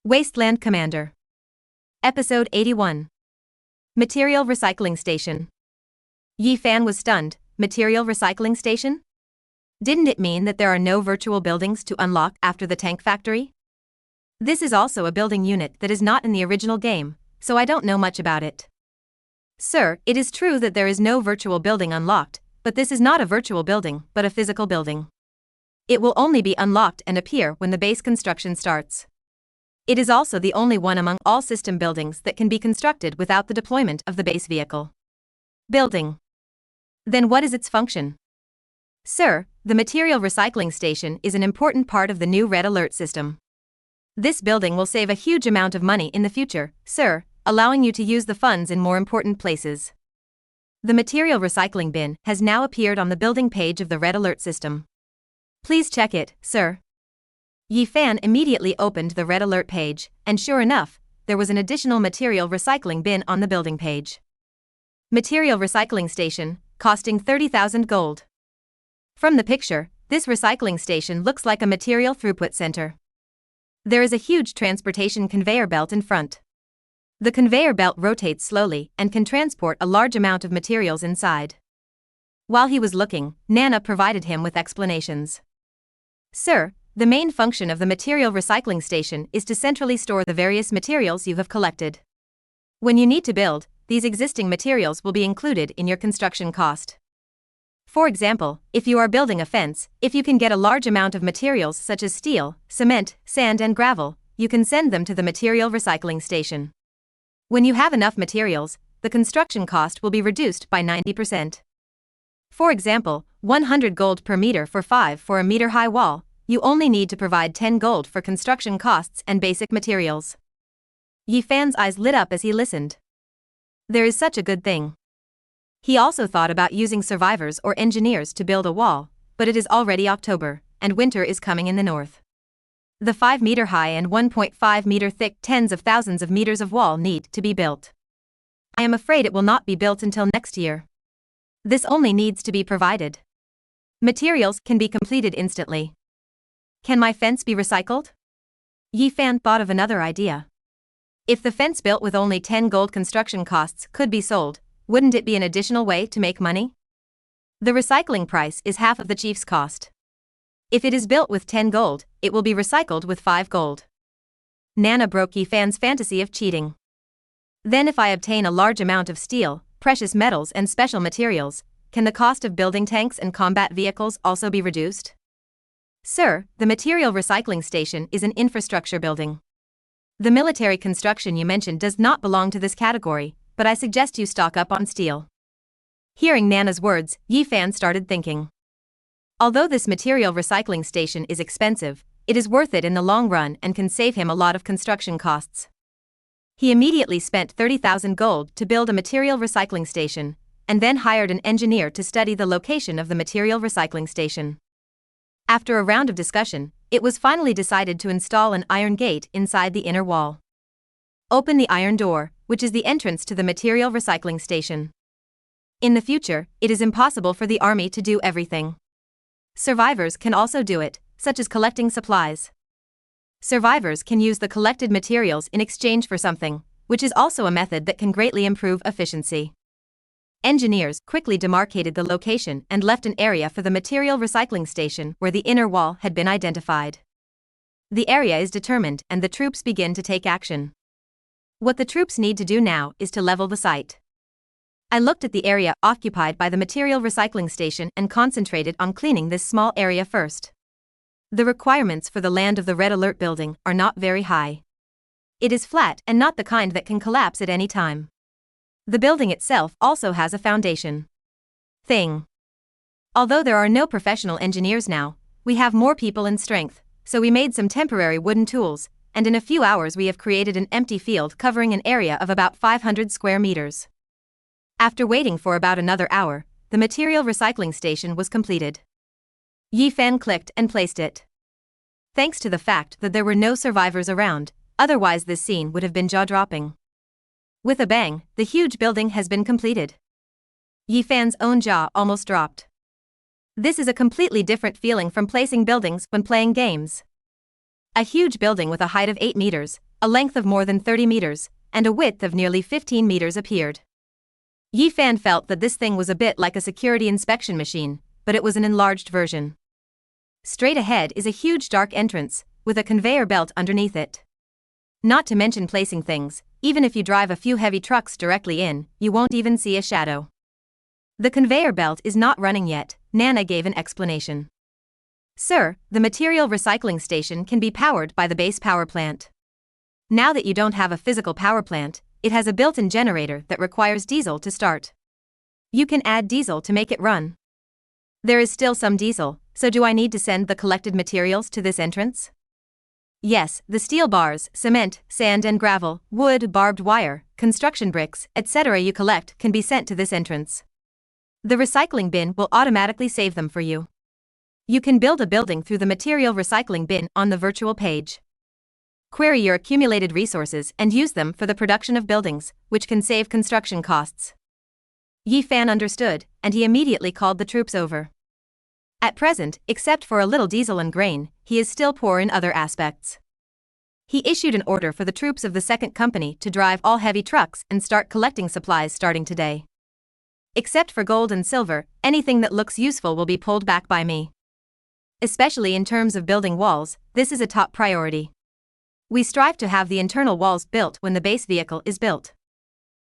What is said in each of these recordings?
Wasteland Commander. Episode 81. Material Recycling Station. Yi Fan was stunned. Material Recycling Station? Didn't it mean that there are no virtual buildings to unlock after the tank factory? This is also a building unit that is not in the original game, so I don't know much about it. Sir, it is true that there is no virtual building unlocked, but this is not a virtual building, but a physical building. It will only be unlocked and appear when the base construction starts. It is also the only one among all system buildings that can be constructed without the deployment of the base vehicle. Building. Then what is its function? Sir, the material recycling station is an important part of the new red alert system. This building will save a huge amount of money in the future, sir, allowing you to use the funds in more important places. The material recycling bin has now appeared on the building page of the red alert system. Please check it, sir. Yi Fan immediately opened the red alert page, and sure enough, there was an additional material recycling bin on the building page. Material recycling station, costing 30,000 gold. From the picture, this recycling station looks like a material throughput center. There is a huge transportation conveyor belt in front. The conveyor belt rotates slowly and can transport a large amount of materials inside. While he was looking, Nana provided him with explanations. Sir, the main function of the material recycling station is to centrally store the various materials you have collected. When you need to build, these existing materials will be included in your construction cost. For example, if you are building a fence, if you can get a large amount of materials such as steel, cement, sand and gravel, you can send them to the material recycling station. When you have enough materials, the construction cost will be reduced by 90%. For example, 100 gold per meter for 5 for a meter-high wall. You only need to provide 10 gold for construction costs and basic materials. Yi Fan's eyes lit up as he listened. There is such a good thing. He also thought about using survivors or engineers to build a wall, but it is already October, and winter is coming in the north. The 5-meter-high and 1.5-meter-thick tens of thousands of meters of wall need to be built. I am afraid it will not be built until next year. This only needs to be provided. Materials can be completed instantly. Can my fence be recycled? Yi Fan thought of another idea. If the fence built with only 10 gold construction costs could be sold, wouldn't it be an additional way to make money? The recycling price is half of the chief's cost. If it is built with 10 gold, it will be recycled with 5 gold. Nana broke Yi Fan's fantasy of cheating. Then if I obtain a large amount of steel, precious metals and special materials, can the cost of building tanks and combat vehicles also be reduced? Sir, the material recycling station is an infrastructure building. The military construction you mentioned does not belong to this category, but I suggest you stock up on steel. Hearing Nana's words, Yi Fan started thinking. Although this material recycling station is expensive, it is worth it in the long run and can save him a lot of construction costs. He immediately spent 30,000 gold to build a material recycling station, and then hired an engineer to study the location of the material recycling station. After a round of discussion, it was finally decided to install an iron gate inside the inner wall. Open the iron door, which is the entrance to the material recycling station. In the future, it is impossible for the army to do everything. Survivors can also do it, such as collecting supplies. Survivors can use the collected materials in exchange for something, which is also a method that can greatly improve efficiency. Engineers quickly demarcated the location and left an area for the material recycling station where the inner wall had been identified. The area is determined and the troops begin to take action. What the troops need to do now is to level the site. I looked at the area occupied by the material recycling station and concentrated on cleaning this small area first. The requirements for the land of the Red Alert building are not very high. It is flat and not the kind that can collapse at any time. The building itself also has a foundation thing. Although there are no professional engineers now, we have more people and strength, so we made some temporary wooden tools, and in a few hours we have created an empty field covering an area of about 500 square meters. After waiting for about another hour, the material recycling station was completed. Yi Fan clicked and placed it. Thanks to the fact that there were no survivors around, otherwise this scene would have been jaw-dropping. With a bang, the huge building has been completed. Yi Fan's own jaw almost dropped. This is a completely different feeling from placing buildings when playing games. A huge building with a height of 8 meters, a length of more than 30 meters, and a width of nearly 15 meters appeared. Yi Fan felt that this thing was a bit like a security inspection machine, but it was an enlarged version. Straight ahead is a huge dark entrance, with a conveyor belt underneath it. Not to mention placing things, even if you drive a few heavy trucks directly in, you won't even see a shadow. The conveyor belt is not running yet, Nana gave an explanation. Sir, the material recycling station can be powered by the base power plant. Now that you don't have a physical power plant, it has a built-in generator that requires diesel to start. You can add diesel to make it run. There is still some diesel, so do I need to send the collected materials to this entrance? Yes, the steel bars, cement, sand and gravel, wood, barbed wire, construction bricks, etc. you collect can be sent to this entrance. The recycling bin will automatically save them for you. You can build a building through the material recycling bin on the virtual page. Query your accumulated resources and use them for the production of buildings, which can save construction costs. Yi Fan understood, and he immediately called the troops over. At present, except for a little diesel and grain, he is still poor in other aspects. He issued an order for the troops of the second company to drive all heavy trucks and start collecting supplies starting today. Except for gold and silver, anything that looks useful will be pulled back by me. Especially in terms of building walls, this is a top priority. We strive to have the internal walls built when the base vehicle is built.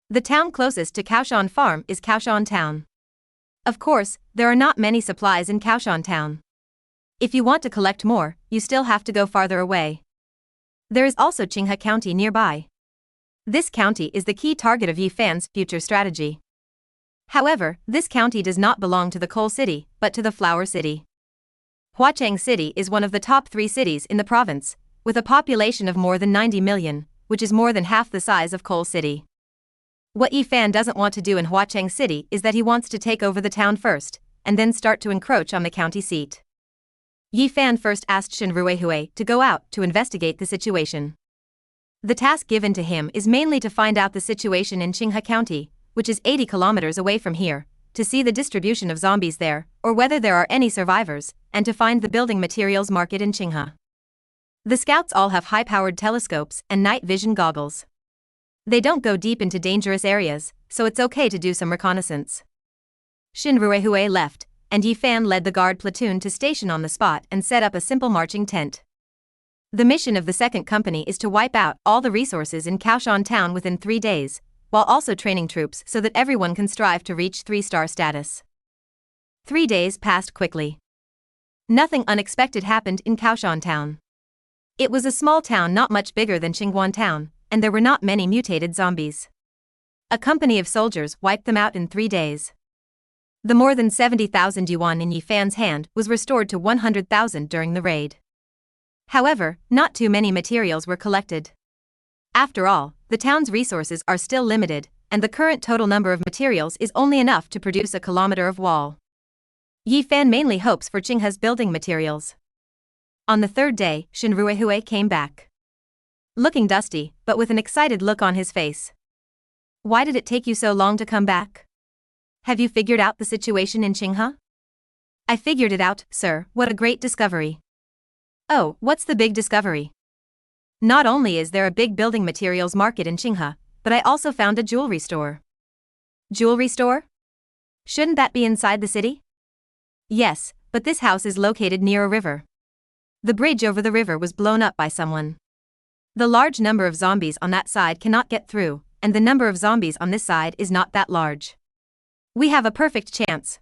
The town closest to Kaoshan Farm is Kaoshan Town. Of course, there are not many supplies in Kaoshan Town. If you want to collect more, you still have to go farther away. There is also Qinghe County nearby. This county is the key target of Yi Fan's future strategy. However, this county does not belong to the Coal City, but to the Flower City. Huacheng City is one of the top 3 cities in the province, with a population of more than 90 million, which is more than half the size of Coal City. What Yi Fan doesn't want to do in Huacheng City is that he wants to take over the town first, and then start to encroach on the county seat. Yi Fan first asked Shen Ruihui to go out to investigate the situation. The task given to him is mainly to find out the situation in Qinghe County, which is 80 kilometers away from here, to see the distribution of zombies there, or whether there are any survivors, and to find the building materials market in Qinghe. The scouts all have high-powered telescopes and night vision goggles. They don't go deep into dangerous areas, so it's okay to do some reconnaissance. Shin Ruihui left, and Yi Fan led the guard platoon to station on the spot and set up a simple marching tent. The mission of the second company is to wipe out all the resources in Kaoshan Town within 3 days, while also training troops so that everyone can strive to reach 3-star status. 3 days passed quickly. Nothing unexpected happened in Kaoshan Town. It was a small town not much bigger than Qingguan Town, and there were not many mutated zombies. A company of soldiers wiped them out in 3 days. The more than 70,000 yuan in Yi Fan's hand was restored to 100,000 during the raid. However, not too many materials were collected. After all, the town's resources are still limited, and the current total number of materials is only enough to produce a kilometer of wall. Yi Fan mainly hopes for Qinghe's building materials. On the 3rd day, Shin Ruihui came back. Looking dusty, but with an excited look on his face. Why did it take you so long to come back? Have you figured out the situation in Qinghe? I figured it out, sir. What a great discovery. Oh, what's the big discovery? Not only is there a big building materials market in Qinghe, but I also found a jewelry store. Jewelry store? Shouldn't that be inside the city? Yes, but this house is located near a river. The bridge over the river was blown up by someone. The large number of zombies on that side cannot get through, and the number of zombies on this side is not that large. We have a perfect chance.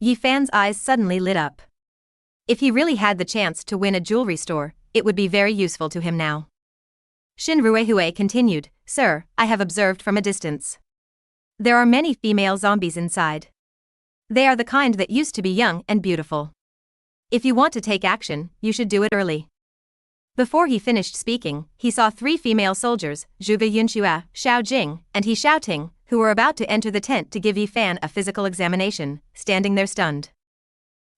Yi Fan's eyes suddenly lit up. If he really had the chance to win a jewelry store, it would be very useful to him now. Shin Ruihui continued, Sir, I have observed from a distance. There are many female zombies inside. They are the kind that used to be young and beautiful. If you want to take action, you should do it early. Before he finished speaking, he saw 3 female soldiers, Zhuge Yunxua, Xiao Jing, and He Xiaoting, who were about to enter the tent to give Yi Fan a physical examination, standing there stunned.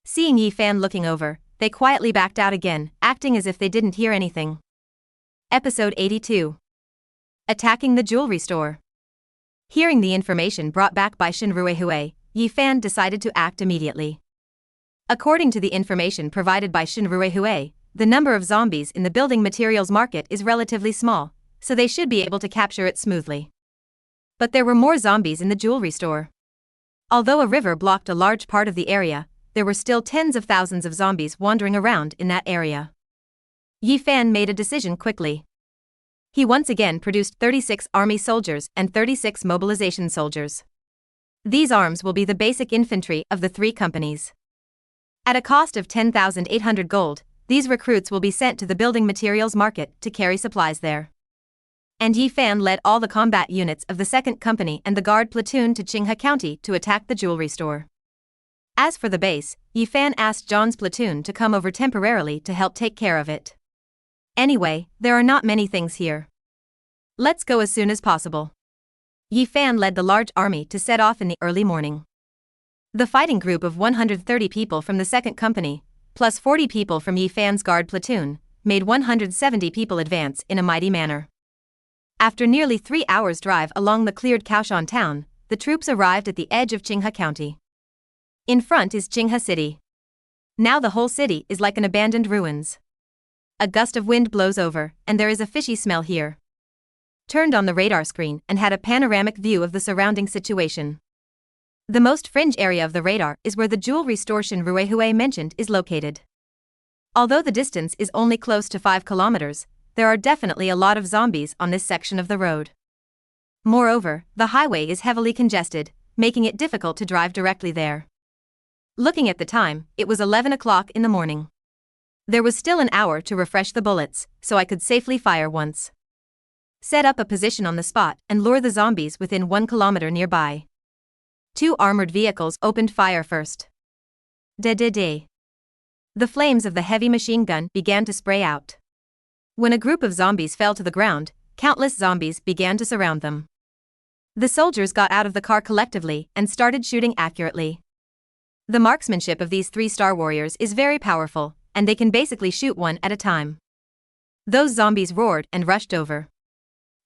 Seeing Yi Fan looking over, they quietly backed out again, acting as if they didn't hear anything. Episode 82. Attacking the jewelry store. Hearing the information brought back by Shin Ruihui, Yi Fan decided to act immediately. According to the information provided by Shin Ruihui, the number of zombies in the building materials market is relatively small, so they should be able to capture it smoothly. But there were more zombies in the jewelry store. Although a river blocked a large part of the area, there were still tens of thousands of zombies wandering around in that area. Yi Fan made a decision quickly. He once again produced 36 army soldiers and 36 mobilization soldiers. These arms will be the basic infantry of the three companies. At a cost of 10,800 gold, these recruits will be sent to the building materials market to carry supplies there. And Yi Fan led all the combat units of the second company and the guard platoon to Qinghe County to attack the jewelry store. As for the base, Yi Fan asked John's platoon to come over temporarily to help take care of it. Anyway, there are not many things here. Let's go as soon as possible. Yi Fan led the large army to set off in the early morning. The fighting group of 130 people from the second company, plus 40 people from Yi Fan's guard platoon, made 170 people advance in a mighty manner. After nearly 3 hours' drive along the cleared Kaohsiung town, the troops arrived at the edge of Qinghe County. In front is Qinghe City. Now the whole city is like an abandoned ruins. A gust of wind blows over, and there is a fishy smell here. Turned on the radar screen and had a panoramic view of the surrounding situation. The most fringe area of the radar is where the jewelry store Shin Ruehui mentioned is located. Although the distance is only close to 5 kilometers, there are definitely a lot of zombies on this section of the road. Moreover, the highway is heavily congested, making it difficult to drive directly there. Looking at the time, it was 11 o'clock in the morning. There was still an hour to refresh the bullets, so I could safely fire once. Set up a position on the spot and lure the zombies within 1 kilometer nearby. 2 armored vehicles opened fire first. The flames of the heavy machine gun began to spray out. When a group of zombies fell to the ground, countless zombies began to surround them. The soldiers got out of the car collectively and started shooting accurately. The marksmanship of these 3-star warriors is very powerful, and they can basically shoot one at a time. Those zombies roared and rushed over.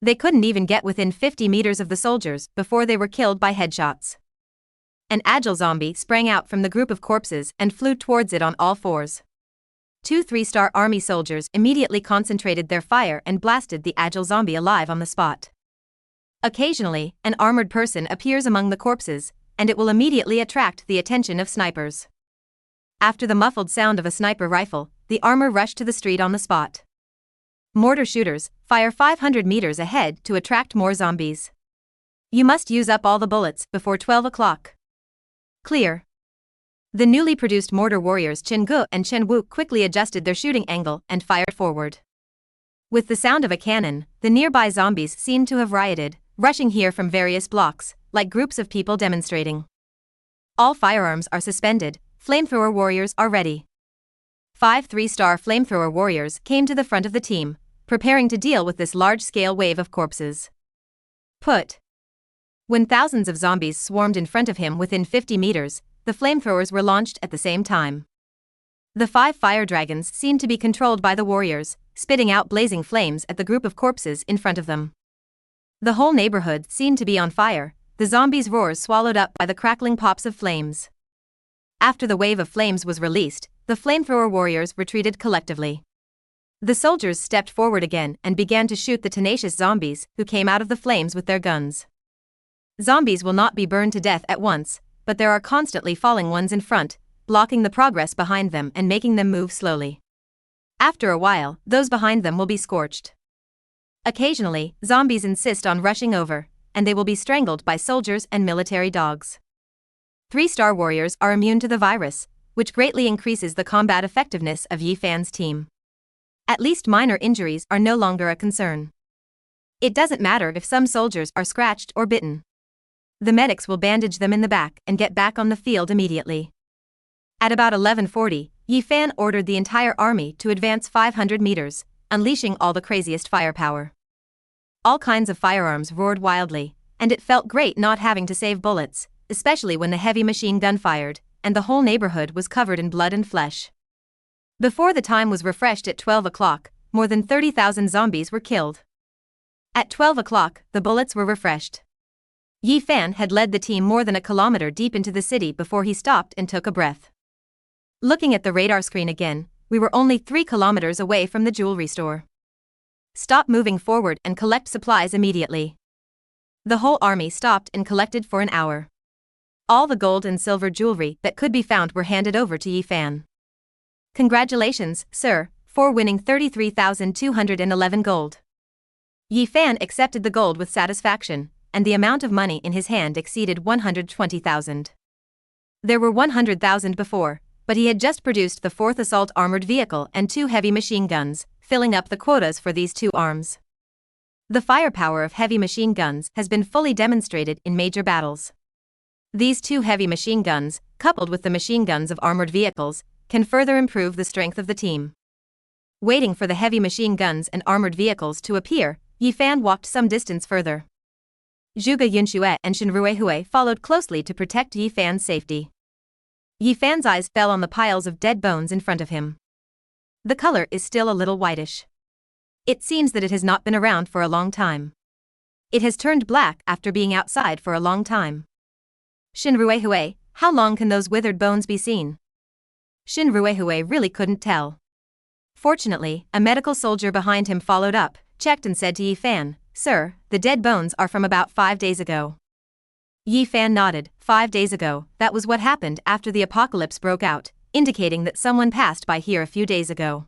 They couldn't even get within 50 meters of the soldiers before they were killed by headshots. An agile zombie sprang out from the group of corpses and flew towards it on all fours. 2 3-star army soldiers immediately concentrated their fire and blasted the agile zombie alive on the spot. Occasionally, an armored person appears among the corpses, and it will immediately attract the attention of snipers. After the muffled sound of a sniper rifle, the armor rushed to the street on the spot. Mortar shooters fire 500 meters ahead to attract more zombies. You must use up all the bullets before 12 o'clock. Clear. The newly produced mortar warriors Chen Gu and Chen Wu quickly adjusted their shooting angle and fired forward. With the sound of a cannon, the nearby zombies seemed to have rioted, rushing here from various blocks, like groups of people demonstrating. All firearms are suspended. Flamethrower warriors are ready. 5 3-star flamethrower warriors came to the front of the team, preparing to deal with this large-scale wave of corpses. When thousands of zombies swarmed in front of him within 50 meters, the flamethrowers were launched at the same time. The 5 fire dragons seemed to be controlled by the warriors, spitting out blazing flames at the group of corpses in front of them. The whole neighborhood seemed to be on fire, the zombies' roars swallowed up by the crackling pops of flames. After the wave of flames was released, the flamethrower warriors retreated collectively. The soldiers stepped forward again and began to shoot the tenacious zombies who came out of the flames with their guns. Zombies will not be burned to death at once, but there are constantly falling ones in front, blocking the progress behind them and making them move slowly. After a while, those behind them will be scorched. Occasionally, zombies insist on rushing over, and they will be strangled by soldiers and military dogs. 3-star warriors are immune to the virus, which greatly increases the combat effectiveness of Yi Fan's team. At least minor injuries are no longer a concern. It doesn't matter if some soldiers are scratched or bitten. The medics will bandage them in the back and get back on the field immediately. At about 11:40, Yi Fan ordered the entire army to advance 500 meters, unleashing all the craziest firepower. All kinds of firearms roared wildly, and it felt great not having to save bullets, especially when the heavy machine gun fired, and the whole neighborhood was covered in blood and flesh. Before the time was refreshed at 12 o'clock, more than 30,000 zombies were killed. At 12 o'clock, the bullets were refreshed. Yi Fan had led the team more than a kilometer deep into the city before he stopped and took a breath. Looking at the radar screen again, We were only 3 kilometers away from the jewelry store. Stop moving forward and collect supplies immediately. The whole army stopped and collected for an hour. All the gold and silver jewelry that could be found were handed over to Yi Fan. Congratulations, sir, for winning 33,211 gold. Yi Fan accepted the gold with satisfaction, and the amount of money in his hand exceeded 120,000. There were 100,000 before, but he had just produced the 4th assault armored vehicle and 2 heavy machine guns, filling up the quotas for these 2 arms. The firepower of heavy machine guns has been fully demonstrated in major battles. These 2 heavy machine guns, coupled with the machine guns of armored vehicles, can further improve the strength of the team. Waiting for the heavy machine guns and armored vehicles to appear, Yi Fan walked some distance further. Zhuge Yunxue and Shen Ruihui followed closely to protect Yi Fan's safety. Yi Fan's eyes fell on the piles of dead bones in front of him. The color is still a little whitish. It seems that it has not been around for a long time. It has turned black after being outside for a long time. Shen Ruihui, how long can those withered bones be seen? Shen Ruihui really couldn't tell. Fortunately, a medical soldier behind him followed up, checked and said to Yi Fan, "Sir, the dead bones are from about 5 days ago." Yi Fan nodded. 5 days ago, that was what happened after the apocalypse broke out, indicating that someone passed by here a few days ago.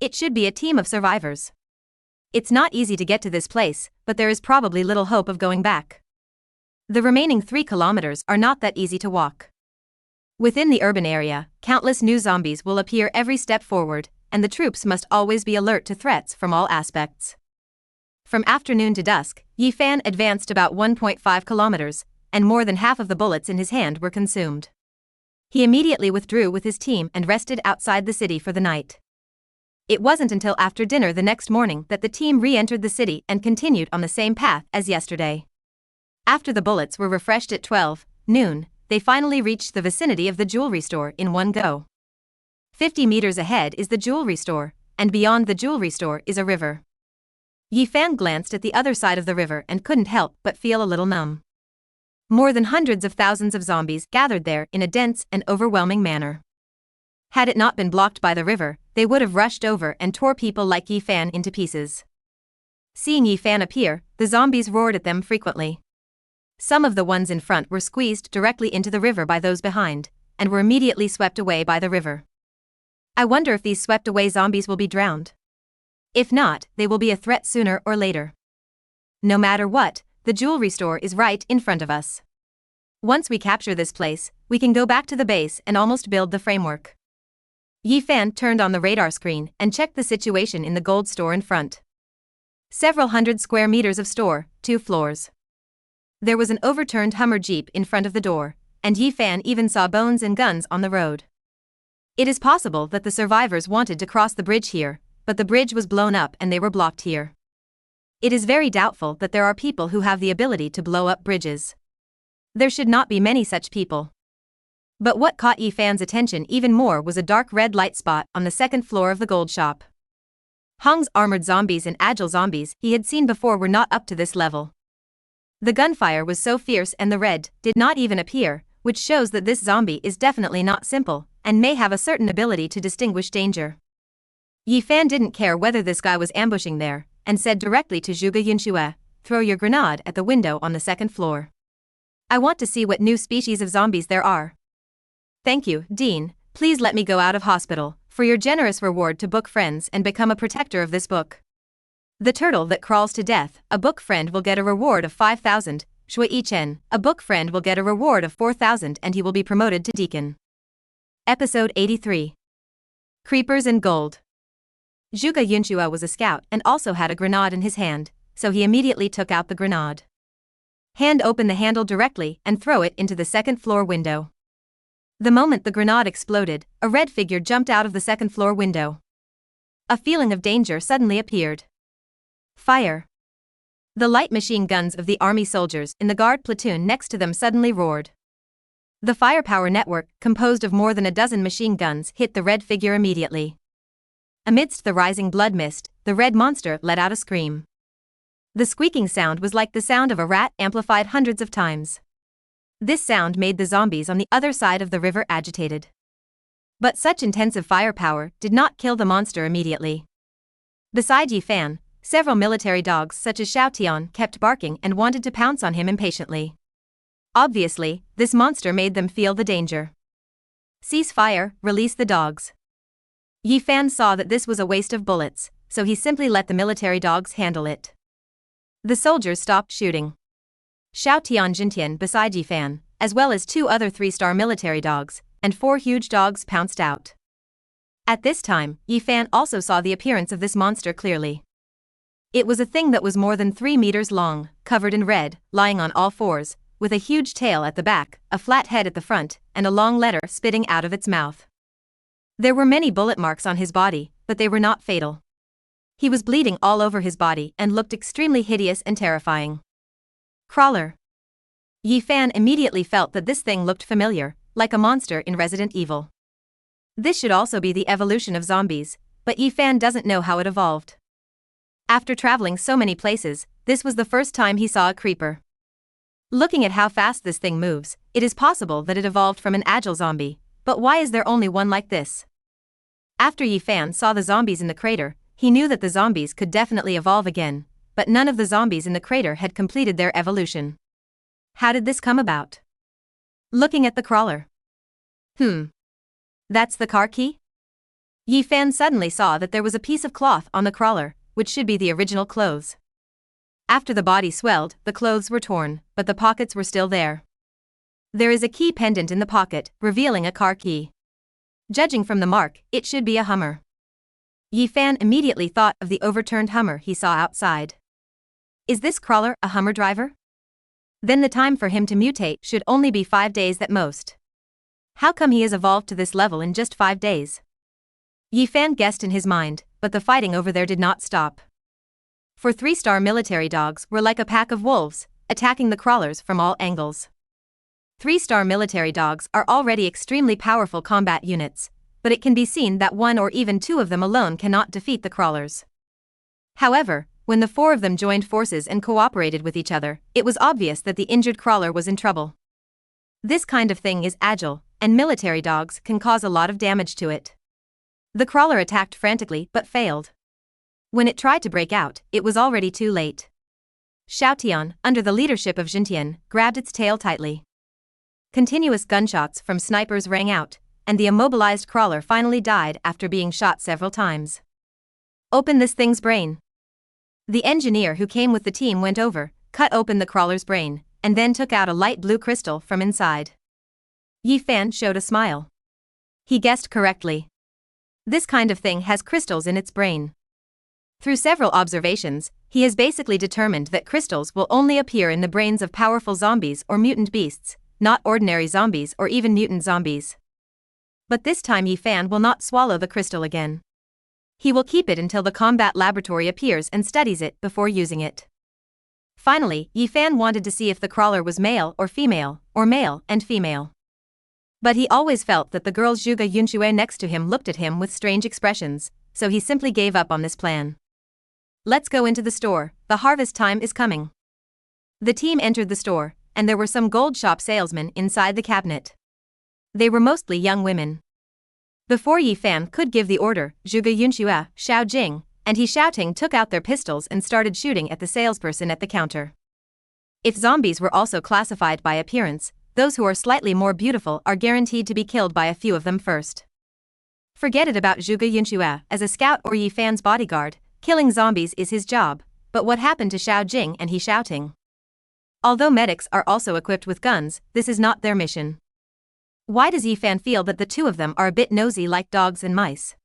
It should be a team of survivors. It's not easy to get to this place, but there is probably little hope of going back. The remaining 3 kilometers are not that easy to walk. Within the urban area, countless new zombies will appear every step forward, and the troops must always be alert to threats from all aspects. From afternoon to dusk, Yi Fan advanced about 1.5 kilometers, and more than half of the bullets in his hand were consumed. He immediately withdrew with his team and rested outside the city for the night. It wasn't until after dinner the next morning that the team re-entered the city and continued on the same path as yesterday. After the bullets were refreshed at 12 noon, they finally reached the vicinity of the jewelry store in one go. 50 meters ahead is the jewelry store, and beyond the jewelry store is a river. Yi Fan glanced at the other side of the river and couldn't help but feel a little numb. More than hundreds of thousands of zombies gathered there in a dense and overwhelming manner. Had it not been blocked by the river, they would have rushed over and tore people like Yi Fan into pieces. Seeing Yi Fan appear, the zombies roared at them frequently. Some of the ones in front were squeezed directly into the river by those behind, and were immediately swept away by the river. I wonder if these swept away zombies will be drowned. If not, they will be a threat sooner or later. No matter what, the jewelry store is right in front of us. Once we capture this place, we can go back to the base and almost build the framework. Yi Fan turned on the radar screen and checked the situation in the gold store in front. Several hundred square meters of store, 2 floors. There was an overturned Hummer Jeep in front of the door, and Yi Fan even saw bones and guns on the road. It is possible that the survivors wanted to cross the bridge here, but the bridge was blown up and they were blocked here. It is very doubtful that there are people who have the ability to blow up bridges. There should not be many such people. But what caught Yi Fan's attention even more was a dark red light spot on the 2nd floor of the gold shop. Hong's armored zombies and agile zombies he had seen before were not up to this level. The gunfire was so fierce and the red did not even appear, which shows that this zombie is definitely not simple, and may have a certain ability to distinguish danger. Yi Fan didn't care whether this guy was ambushing there, and said directly to Zhuge Yunxue, "Throw your grenade at the window on the 2nd floor. I want to see what new species of zombies there are." "Thank you, Dean, please let me go out of hospital, for your generous reward to book friends and become a protector of this book. The turtle that crawls to death, a book friend will get a reward of 5,000, Shui Yichen, a book friend will get a reward of 4,000 and he will be promoted to deacon." Episode 83. Creepers and Gold. Zhuge Yunxue was a scout and also had a grenade in his hand, so he immediately took out the grenade. Hand open the handle directly and throw it into the 2nd floor window. The moment the grenade exploded, a red figure jumped out of the 2nd floor window. A feeling of danger suddenly appeared. Fire! The light machine guns of the army soldiers in the guard platoon next to them suddenly roared. The firepower network, composed of more than a dozen machine guns, hit the red figure immediately. Amidst the rising blood mist, the red monster let out a scream. The squeaking sound was like the sound of a rat amplified hundreds of times. This sound made the zombies on the other side of the river agitated. But such intensive firepower did not kill the monster immediately. Beside Yi Fan, several military dogs such as Xiao Tian kept barking and wanted to pounce on him impatiently. Obviously, this monster made them feel the danger. Cease fire, release the dogs. Yi Fan saw that this was a waste of bullets, so he simply let the military dogs handle it. The soldiers stopped shooting. Xiao Tian Jintian beside Yi Fan, as well as 2 other 3-star military dogs, and 4 huge dogs pounced out. At this time, Yi Fan also saw the appearance of this monster clearly. It was a thing that was more than 3 meters long, covered in red, lying on all fours, with a huge tail at the back, a flat head at the front, and a long letter spitting out of its mouth. There were many bullet marks on his body, but they were not fatal. He was bleeding all over his body and looked extremely hideous and terrifying. Crawler. Yi Fan immediately felt that this thing looked familiar, like a monster in Resident Evil. This should also be the evolution of zombies, but Yi Fan doesn't know how it evolved. After traveling so many places, this was the first time he saw a creeper. Looking at how fast this thing moves, it is possible that it evolved from an agile zombie, but why is there only one like this? After Yi Fan saw the zombies in the crater, he knew that the zombies could definitely evolve again, but none of the zombies in the crater had completed their evolution. How did this come about? Looking at the crawler. That's the car key? Yi Fan suddenly saw that there was a piece of cloth on the crawler, which should be the original clothes. After the body swelled, the clothes were torn, but the pockets were still there. There is a key pendant in the pocket, revealing a car key. Judging from the mark, it should be a Hummer. Yi Fan immediately thought of the overturned Hummer he saw outside. Is this crawler a Hummer driver? Then the time for him to mutate should only be 5 days at most. How come he has evolved to this level in just 5 days? Yi Fan guessed in his mind, but the fighting over there did not stop. For 3-star military dogs were like a pack of wolves, attacking the crawlers from all angles. 3-star military dogs are already extremely powerful combat units, but it can be seen that 1 or even 2 of them alone cannot defeat the crawlers. However, when the 4 of them joined forces and cooperated with each other, it was obvious that the injured crawler was in trouble. This kind of thing is agile, and military dogs can cause a lot of damage to it. The crawler attacked frantically but failed. When it tried to break out, it was already too late. Xiao Tian, under the leadership of Jintian, grabbed its tail tightly. Continuous gunshots from snipers rang out, and the immobilized crawler finally died after being shot several times. Open this thing's brain. The engineer who came with the team went over, cut open the crawler's brain, and then took out a light blue crystal from inside. Yi Fan showed a smile. He guessed correctly. This kind of thing has crystals in its brain. Through several observations, he has basically determined that crystals will only appear in the brains of powerful zombies or mutant beasts, not ordinary zombies or even mutant zombies. But this time Yi Fan will not swallow the crystal again. He will keep it until the combat laboratory appears and studies it before using it. Finally, Yi Fan wanted to see if the crawler was male or male and female. But he always felt that the girls Zhuge Yunxue next to him looked at him with strange expressions, so he simply gave up on this plan. Let's go into the store, the harvest time is coming. The team entered the store, and there were some gold shop salesmen inside the cabinet. They were mostly young women. Before Yi Fan could give the order, Zhuge Yunxue, Xiao Jing, and He Xiaoting took out their pistols and started shooting at the salesperson at the counter. If zombies were also classified by appearance, those who are slightly more beautiful are guaranteed to be killed by a few of them first. Forget it about Zhuge Yunxue, as a scout or Yi Fan's bodyguard, killing zombies is his job, but what happened to Xiao Jing and He Xiaoting? Although medics are also equipped with guns, this is not their mission. Why does Yi Fan feel that the 2 of them are a bit nosy like dogs and mice?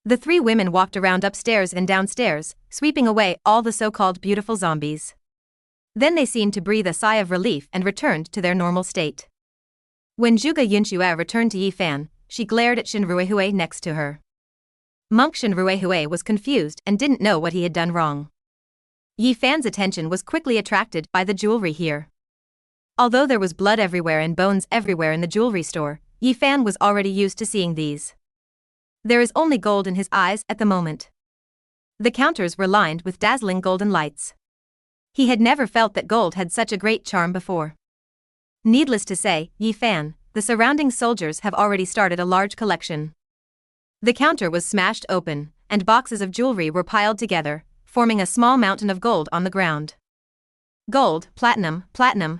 The 3 women walked around upstairs and downstairs, sweeping away all the so-called beautiful zombies. Then they seemed to breathe a sigh of relief and returned to their normal state. When Zhuge Yunxue returned to Yi Fan, she glared at Shen Ruihui next to her. Monk Shen Ruihui was confused and didn't know what he had done wrong. Yi Fan's attention was quickly attracted by the jewelry here. Although there was blood everywhere and bones everywhere in the jewelry store, Yi Fan was already used to seeing these. There is only gold in his eyes at the moment. The counters were lined with dazzling golden lights. He had never felt that gold had such a great charm before. Needless to say, Yi Fan, the surrounding soldiers have already started a large collection. The counter was smashed open, and boxes of jewelry were piled together, forming a small mountain of gold on the ground. Gold, platinum,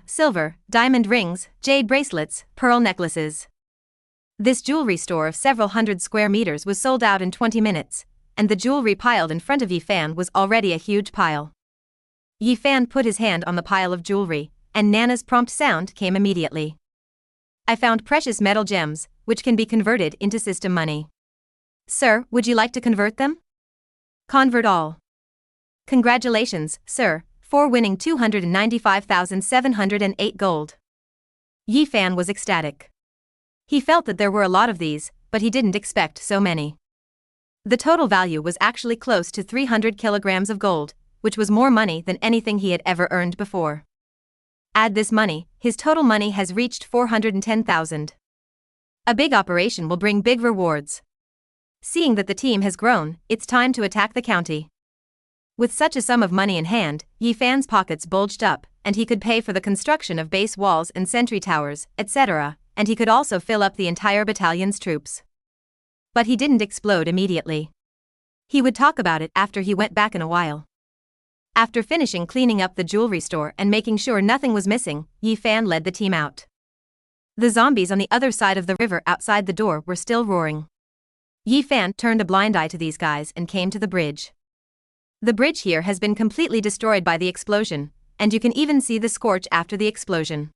silver, diamond rings, jade bracelets, pearl necklaces. This jewelry store of several hundred square meters was sold out in 20 minutes, and the jewelry piled in front of Yi Fan was already a huge pile. Yi Fan put his hand on the pile of jewelry, and Nana's prompt sound came immediately. I found precious metal gems, which can be converted into system money. Sir, would you like to convert them? Convert all. Congratulations, sir, for winning 295,708 gold. Yi Fan was ecstatic. He felt that there were a lot of these, but he didn't expect so many. The total value was actually close to 300 kilograms of gold, which was more money than anything he had ever earned before. Add this money, his total money has reached 410,000. A big operation will bring big rewards. Seeing that the team has grown, it's time to attack the county. With such a sum of money in hand, Yi Fan's pockets bulged up, and he could pay for the construction of base walls and sentry towers, etc., and he could also fill up the entire battalion's troops. But he didn't explode immediately. He would talk about it after he went back in a while. After finishing cleaning up the jewelry store and making sure nothing was missing, Yi Fan led the team out. The zombies on the other side of the river outside the door were still roaring. Yi Fan turned a blind eye to these guys and came to the bridge. The bridge here has been completely destroyed by the explosion, and you can even see the scorch after the explosion.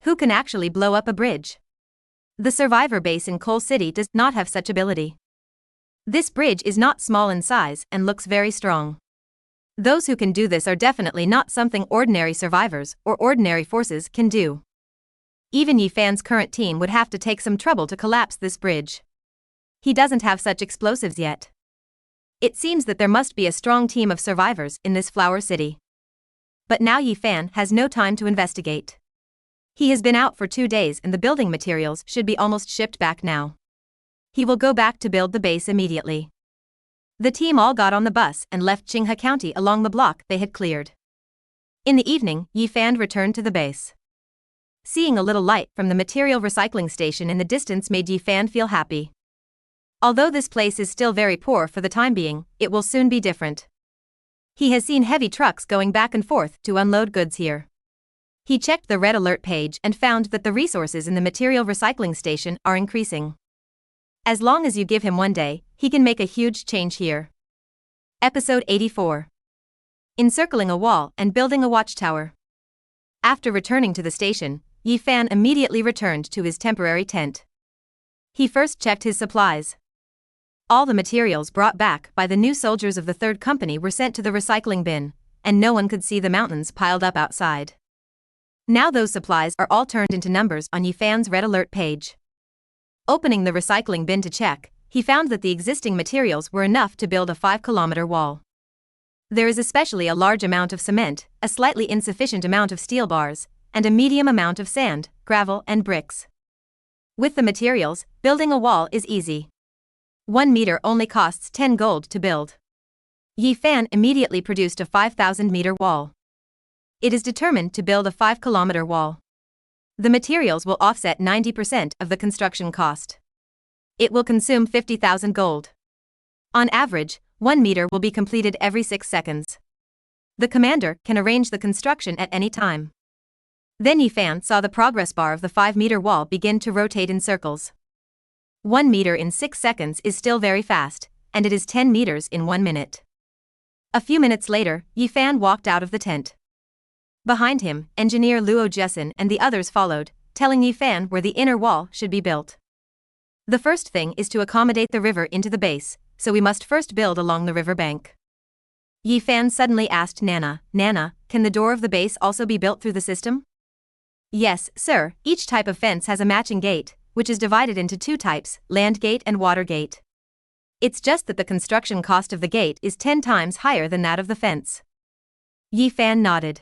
Who can actually blow up a bridge? The survivor base in Coal City does not have such ability. This bridge is not small in size and looks very strong. Those who can do this are definitely not something ordinary survivors or ordinary forces can do. Even Yi Fan's current team would have to take some trouble to collapse this bridge. He doesn't have such explosives yet. It seems that there must be a strong team of survivors in this flower city. But now Yi Fan has no time to investigate. He has been out for 2 days and the building materials should be almost shipped back now. He will go back to build the base immediately. The team all got on the bus and left Qinghe County along the block they had cleared. In the evening, Yi Fan returned to the base. Seeing a little light from the material recycling station in the distance made Yi Fan feel happy. Although this place is still very poor for the time being, it will soon be different. He has seen heavy trucks going back and forth to unload goods here. He checked the red alert page and found that the resources in the material recycling station are increasing. As long as you give him 1 day, he can make a huge change here. Episode 84. Encircling a wall and building a watchtower. After returning to the station, Yi Fan immediately returned to his temporary tent. He first checked his supplies. All the materials brought back by the new soldiers of the third company were sent to the recycling bin, and no one could see the mountains piled up outside. Now those supplies are all turned into numbers on Yi Fan's red alert page. Opening the recycling bin to check, he found that the existing materials were enough to build a 5-kilometer wall. There is especially a large amount of cement, a slightly insufficient amount of steel bars, and a medium amount of sand, gravel, and bricks. With the materials, building a wall is easy. 1 meter only costs 10 gold to build. Yi Fan immediately produced a 5,000-meter wall. It is determined to build a 5-kilometer wall. The materials will offset 90% of the construction cost. It will consume 50,000 gold. On average, 1 meter will be completed every 6 seconds. The commander can arrange the construction at any time. Then Yi Fan saw the progress bar of the 5-meter wall begin to rotate in circles. 1 meter in 6 seconds is still very fast, and it is 10 meters in 1 minute. A few minutes later, Yi Fan walked out of the tent. Behind him, engineer Luo Jessen and the others followed, telling Yi Fan where the inner wall should be built. The first thing is to accommodate the river into the base, so we must first build along the river bank. Yi Fan suddenly asked Nana, "Nana, can the door of the base also be built through the system?" "Yes, sir, each type of fence has a matching gate, which is divided into 2 types, land gate and water gate. It's just that the construction cost of the gate is 10 times higher than that of the fence." Yi Fan nodded.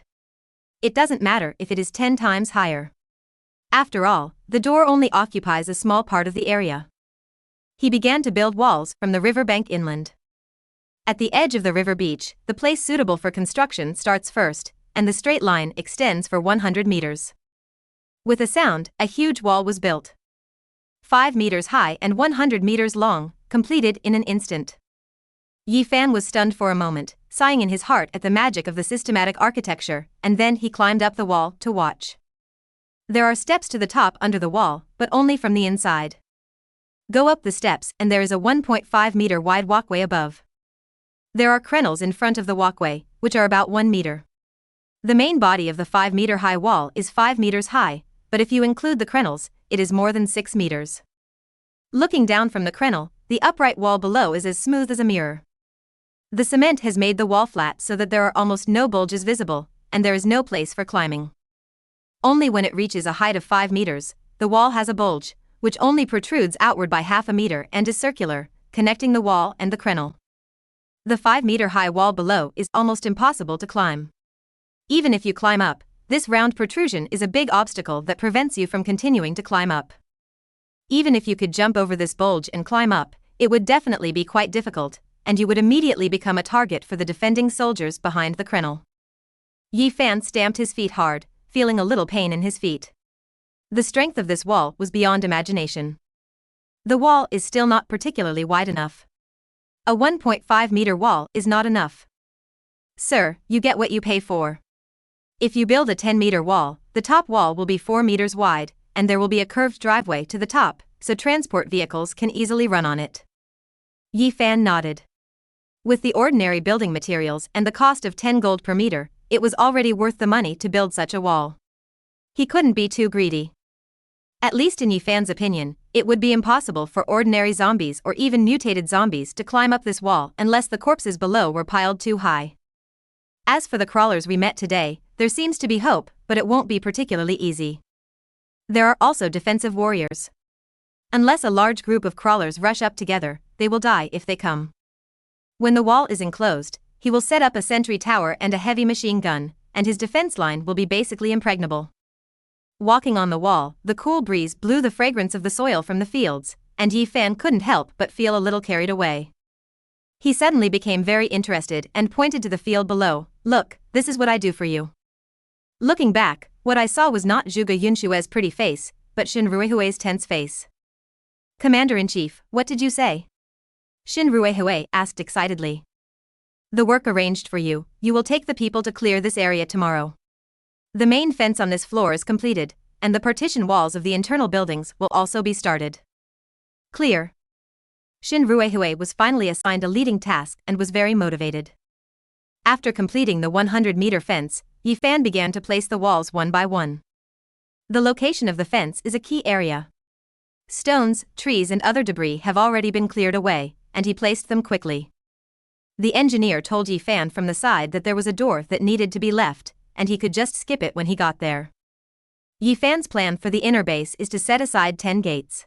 It doesn't matter if it is 10 times higher. After all, the door only occupies a small part of the area. He began to build walls from the riverbank inland. At the edge of the river beach, the place suitable for construction starts first, and the straight line extends for 100 meters. With a sound, a huge wall was built. 5 meters high and 100 meters long, completed in an instant. Yi Fan was stunned for a moment, sighing in his heart at the magic of the systematic architecture, and then he climbed up the wall to watch. There are steps to the top under the wall, but only from the inside. Go up the steps and there is a 1.5 meter wide walkway above. There are crenels in front of the walkway, which are about 1 meter. The main body of the 5 meter high wall is 5 meters high, but if you include the crenels, it is more than 6 meters. Looking down from the crenel, the upright wall below is as smooth as a mirror. The cement has made the wall flat so that there are almost no bulges visible, and there is no place for climbing. Only when it reaches a height of 5 meters, the wall has a bulge, which only protrudes outward by half a meter and is circular, connecting the wall and the crenel. The 5 meter high wall below is almost impossible to climb. Even if you climb up, this round protrusion is a big obstacle that prevents you from continuing to climb up. Even if you could jump over this bulge and climb up, it would definitely be quite difficult, and you would immediately become a target for the defending soldiers behind the crenel. Yi Fan stamped his feet hard, feeling a little pain in his feet. The strength of this wall was beyond imagination. The wall is still not particularly wide enough. A 1.5 meter wall is not enough. Sir, you get what you pay for. If you build a 10-meter wall, the top wall will be 4 meters wide, and there will be a curved driveway to the top, so transport vehicles can easily run on it. Yi Fan nodded. With the ordinary building materials and the cost of 10 gold per meter, it was already worth the money to build such a wall. He couldn't be too greedy. At least in Yi Fan's opinion, it would be impossible for ordinary zombies or even mutated zombies to climb up this wall unless the corpses below were piled too high. As for the crawlers we met today, there seems to be hope, but it won't be particularly easy. There are also defensive warriors. Unless a large group of crawlers rush up together, they will die if they come. When the wall is enclosed, he will set up a sentry tower and a heavy machine gun, and his defense line will be basically impregnable. Walking on the wall, the cool breeze blew the fragrance of the soil from the fields, and Yi Fan couldn't help but feel a little carried away. He suddenly became very interested and pointed to the field below. Look, this is what I do for you. Looking back, what I saw was not Zhuge Yunshue's pretty face, but Shin Ruihue's tense face. Commander-in-Chief, what did you say? Shin Ruihue asked excitedly. The work arranged for you, you will take the people to clear this area tomorrow. The main fence on this floor is completed, and the partition walls of the internal buildings will also be started. Clear. Shin Ruihue was finally assigned a leading task and was very motivated. After completing the 100-meter fence, Yi Fan began to place the walls one by one. The location of the fence is a key area. Stones, trees and other debris have already been cleared away, and he placed them quickly. The engineer told Yi Fan from the side that there was a door that needed to be left, and he could just skip it when he got there. Yi Fan's plan for the inner base is to set aside 10 gates.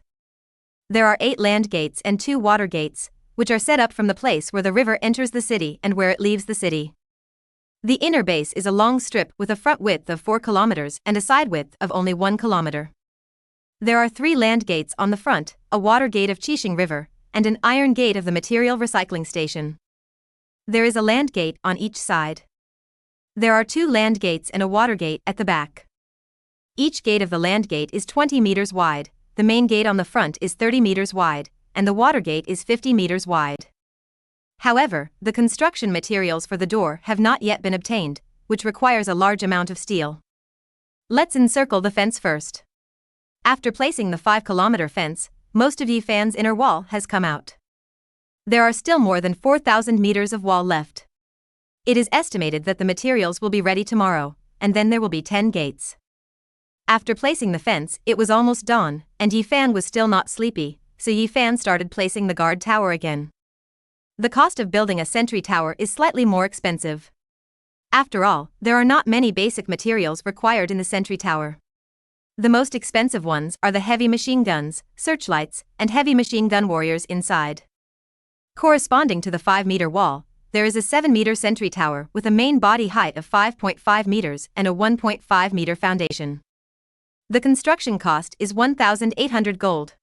There are 8 land gates and 2 water gates, which are set up from the place where the river enters the city and where it leaves the city. The inner base is a long strip with a front width of 4 kilometers and a side width of only 1 kilometer. There are 3 land gates on the front, a water gate of Qixing River, and an iron gate of the material recycling station. There is a land gate on each side. There are 2 land gates and a water gate at the back. Each gate of the land gate is 20 meters wide, the main gate on the front is 30 meters wide, and the water gate is 50 meters wide. However, the construction materials for the door have not yet been obtained, which requires a large amount of steel. Let's encircle the fence first. After placing the 5-kilometer fence, most of Yi Fan's inner wall has come out. There are still more than 4,000 meters of wall left. It is estimated that the materials will be ready tomorrow, and then there will be 10 gates. After placing the fence, it was almost dawn, and Yi Fan was still not sleepy, so Yi Fan started placing the guard tower again. The cost of building a sentry tower is slightly more expensive. After all, there are not many basic materials required in the sentry tower. The most expensive ones are the heavy machine guns, searchlights, and heavy machine gun warriors inside. Corresponding to the 5-meter wall, there is a 7-meter sentry tower with a main body height of 5.5 meters and a 1.5-meter foundation. The construction cost is 1,800 gold.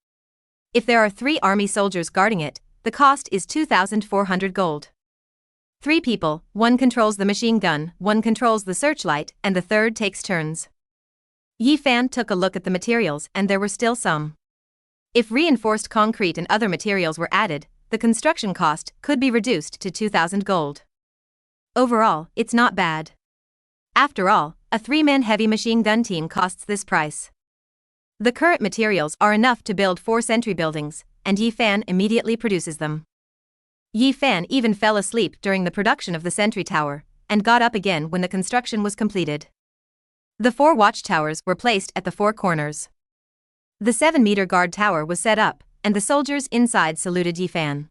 If there are 3 army soldiers guarding it, the cost is 2,400 gold. 3 people, 1 controls the machine gun, 1 controls the searchlight, and the third takes turns. Yi Fan took a look at the materials and there were still some. If reinforced concrete and other materials were added, the construction cost could be reduced to 2,000 gold. Overall, it's not bad. After all, a 3-man heavy machine gun team costs this price. The current materials are enough to build 4 sentry buildings, and Yi Fan immediately produces them. Yi Fan even fell asleep during the production of the sentry tower, and got up again when the construction was completed. The 4 watchtowers were placed at the 4 corners. The 7-meter guard tower was set up, and the soldiers inside saluted Yi Fan.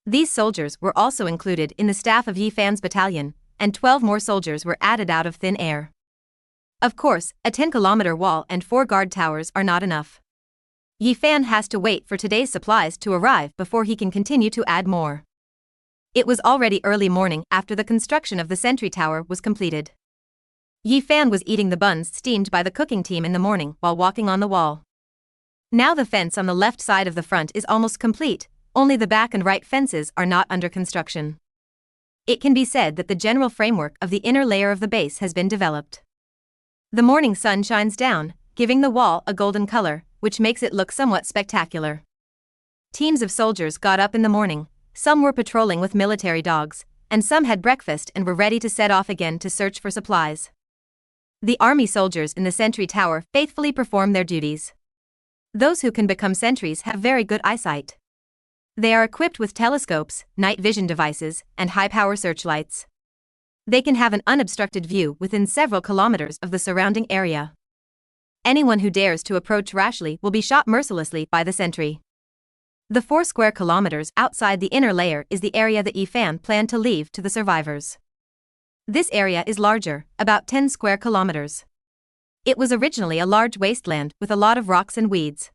These soldiers were also included in the staff of Yi Fan's battalion, and 12 more soldiers were added out of thin air. Of course, a 10-kilometer wall and 4 guard towers are not enough. Yi Fan has to wait for today's supplies to arrive before he can continue to add more. It was already early morning after the construction of the sentry tower was completed. Yi Fan was eating the buns steamed by the cooking team in the morning while walking on the wall. Now the fence on the left side of the front is almost complete, only the back and right fences are not under construction. It can be said that the general framework of the inner layer of the base has been developed. The morning sun shines down, giving the wall a golden color, which makes it look somewhat spectacular. Teams of soldiers got up in the morning, some were patrolling with military dogs, and some had breakfast and were ready to set off again to search for supplies. The army soldiers in the sentry tower faithfully perform their duties. Those who can become sentries have very good eyesight. They are equipped with telescopes, night vision devices, and high-power searchlights. They can have an unobstructed view within several kilometers of the surrounding area. Anyone who dares to approach rashly will be shot mercilessly by the sentry. The 4 square kilometers outside the inner layer is the area that Yi Fan planned to leave to the survivors. This area is larger, about 10 square kilometers. It was originally a large wasteland with a lot of rocks and weeds.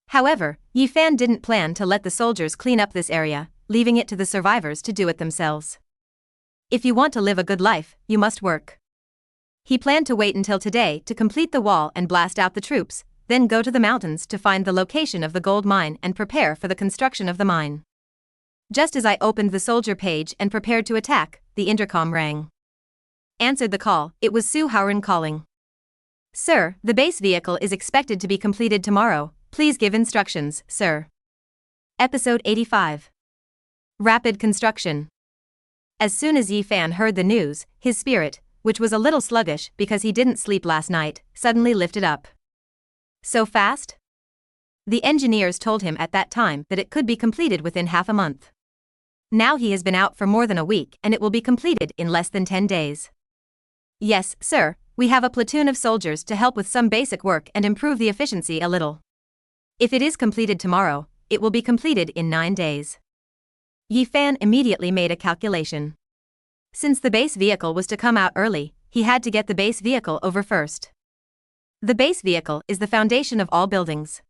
However, Yi Fan didn't plan to let the soldiers clean up this area, leaving it to the survivors to do it themselves. If you want to live a good life, you must work. He planned to wait until today to complete the wall and blast out the troops, then go to the mountains to find the location of the gold mine and prepare for the construction of the mine. Just as I opened the soldier page and prepared to attack, the intercom rang. Answered the call, it was Su Haoren calling. Sir, the base vehicle is expected to be completed tomorrow. Please give instructions, sir. Episode 85. Rapid construction. As soon as Yi Fan heard the news, his spirit, which was a little sluggish because he didn't sleep last night, suddenly lifted up. So fast? The engineers told him at that time that it could be completed within half a month. Now he has been out for more than a week and it will be completed in less than 10 days. Yes, sir, we have a platoon of soldiers to help with some basic work and improve the efficiency a little. If it is completed tomorrow, it will be completed in 9 days. Yi Fan immediately made a calculation. Since the base vehicle was to come out early, he had to get the base vehicle over first. The base vehicle is the foundation of all buildings.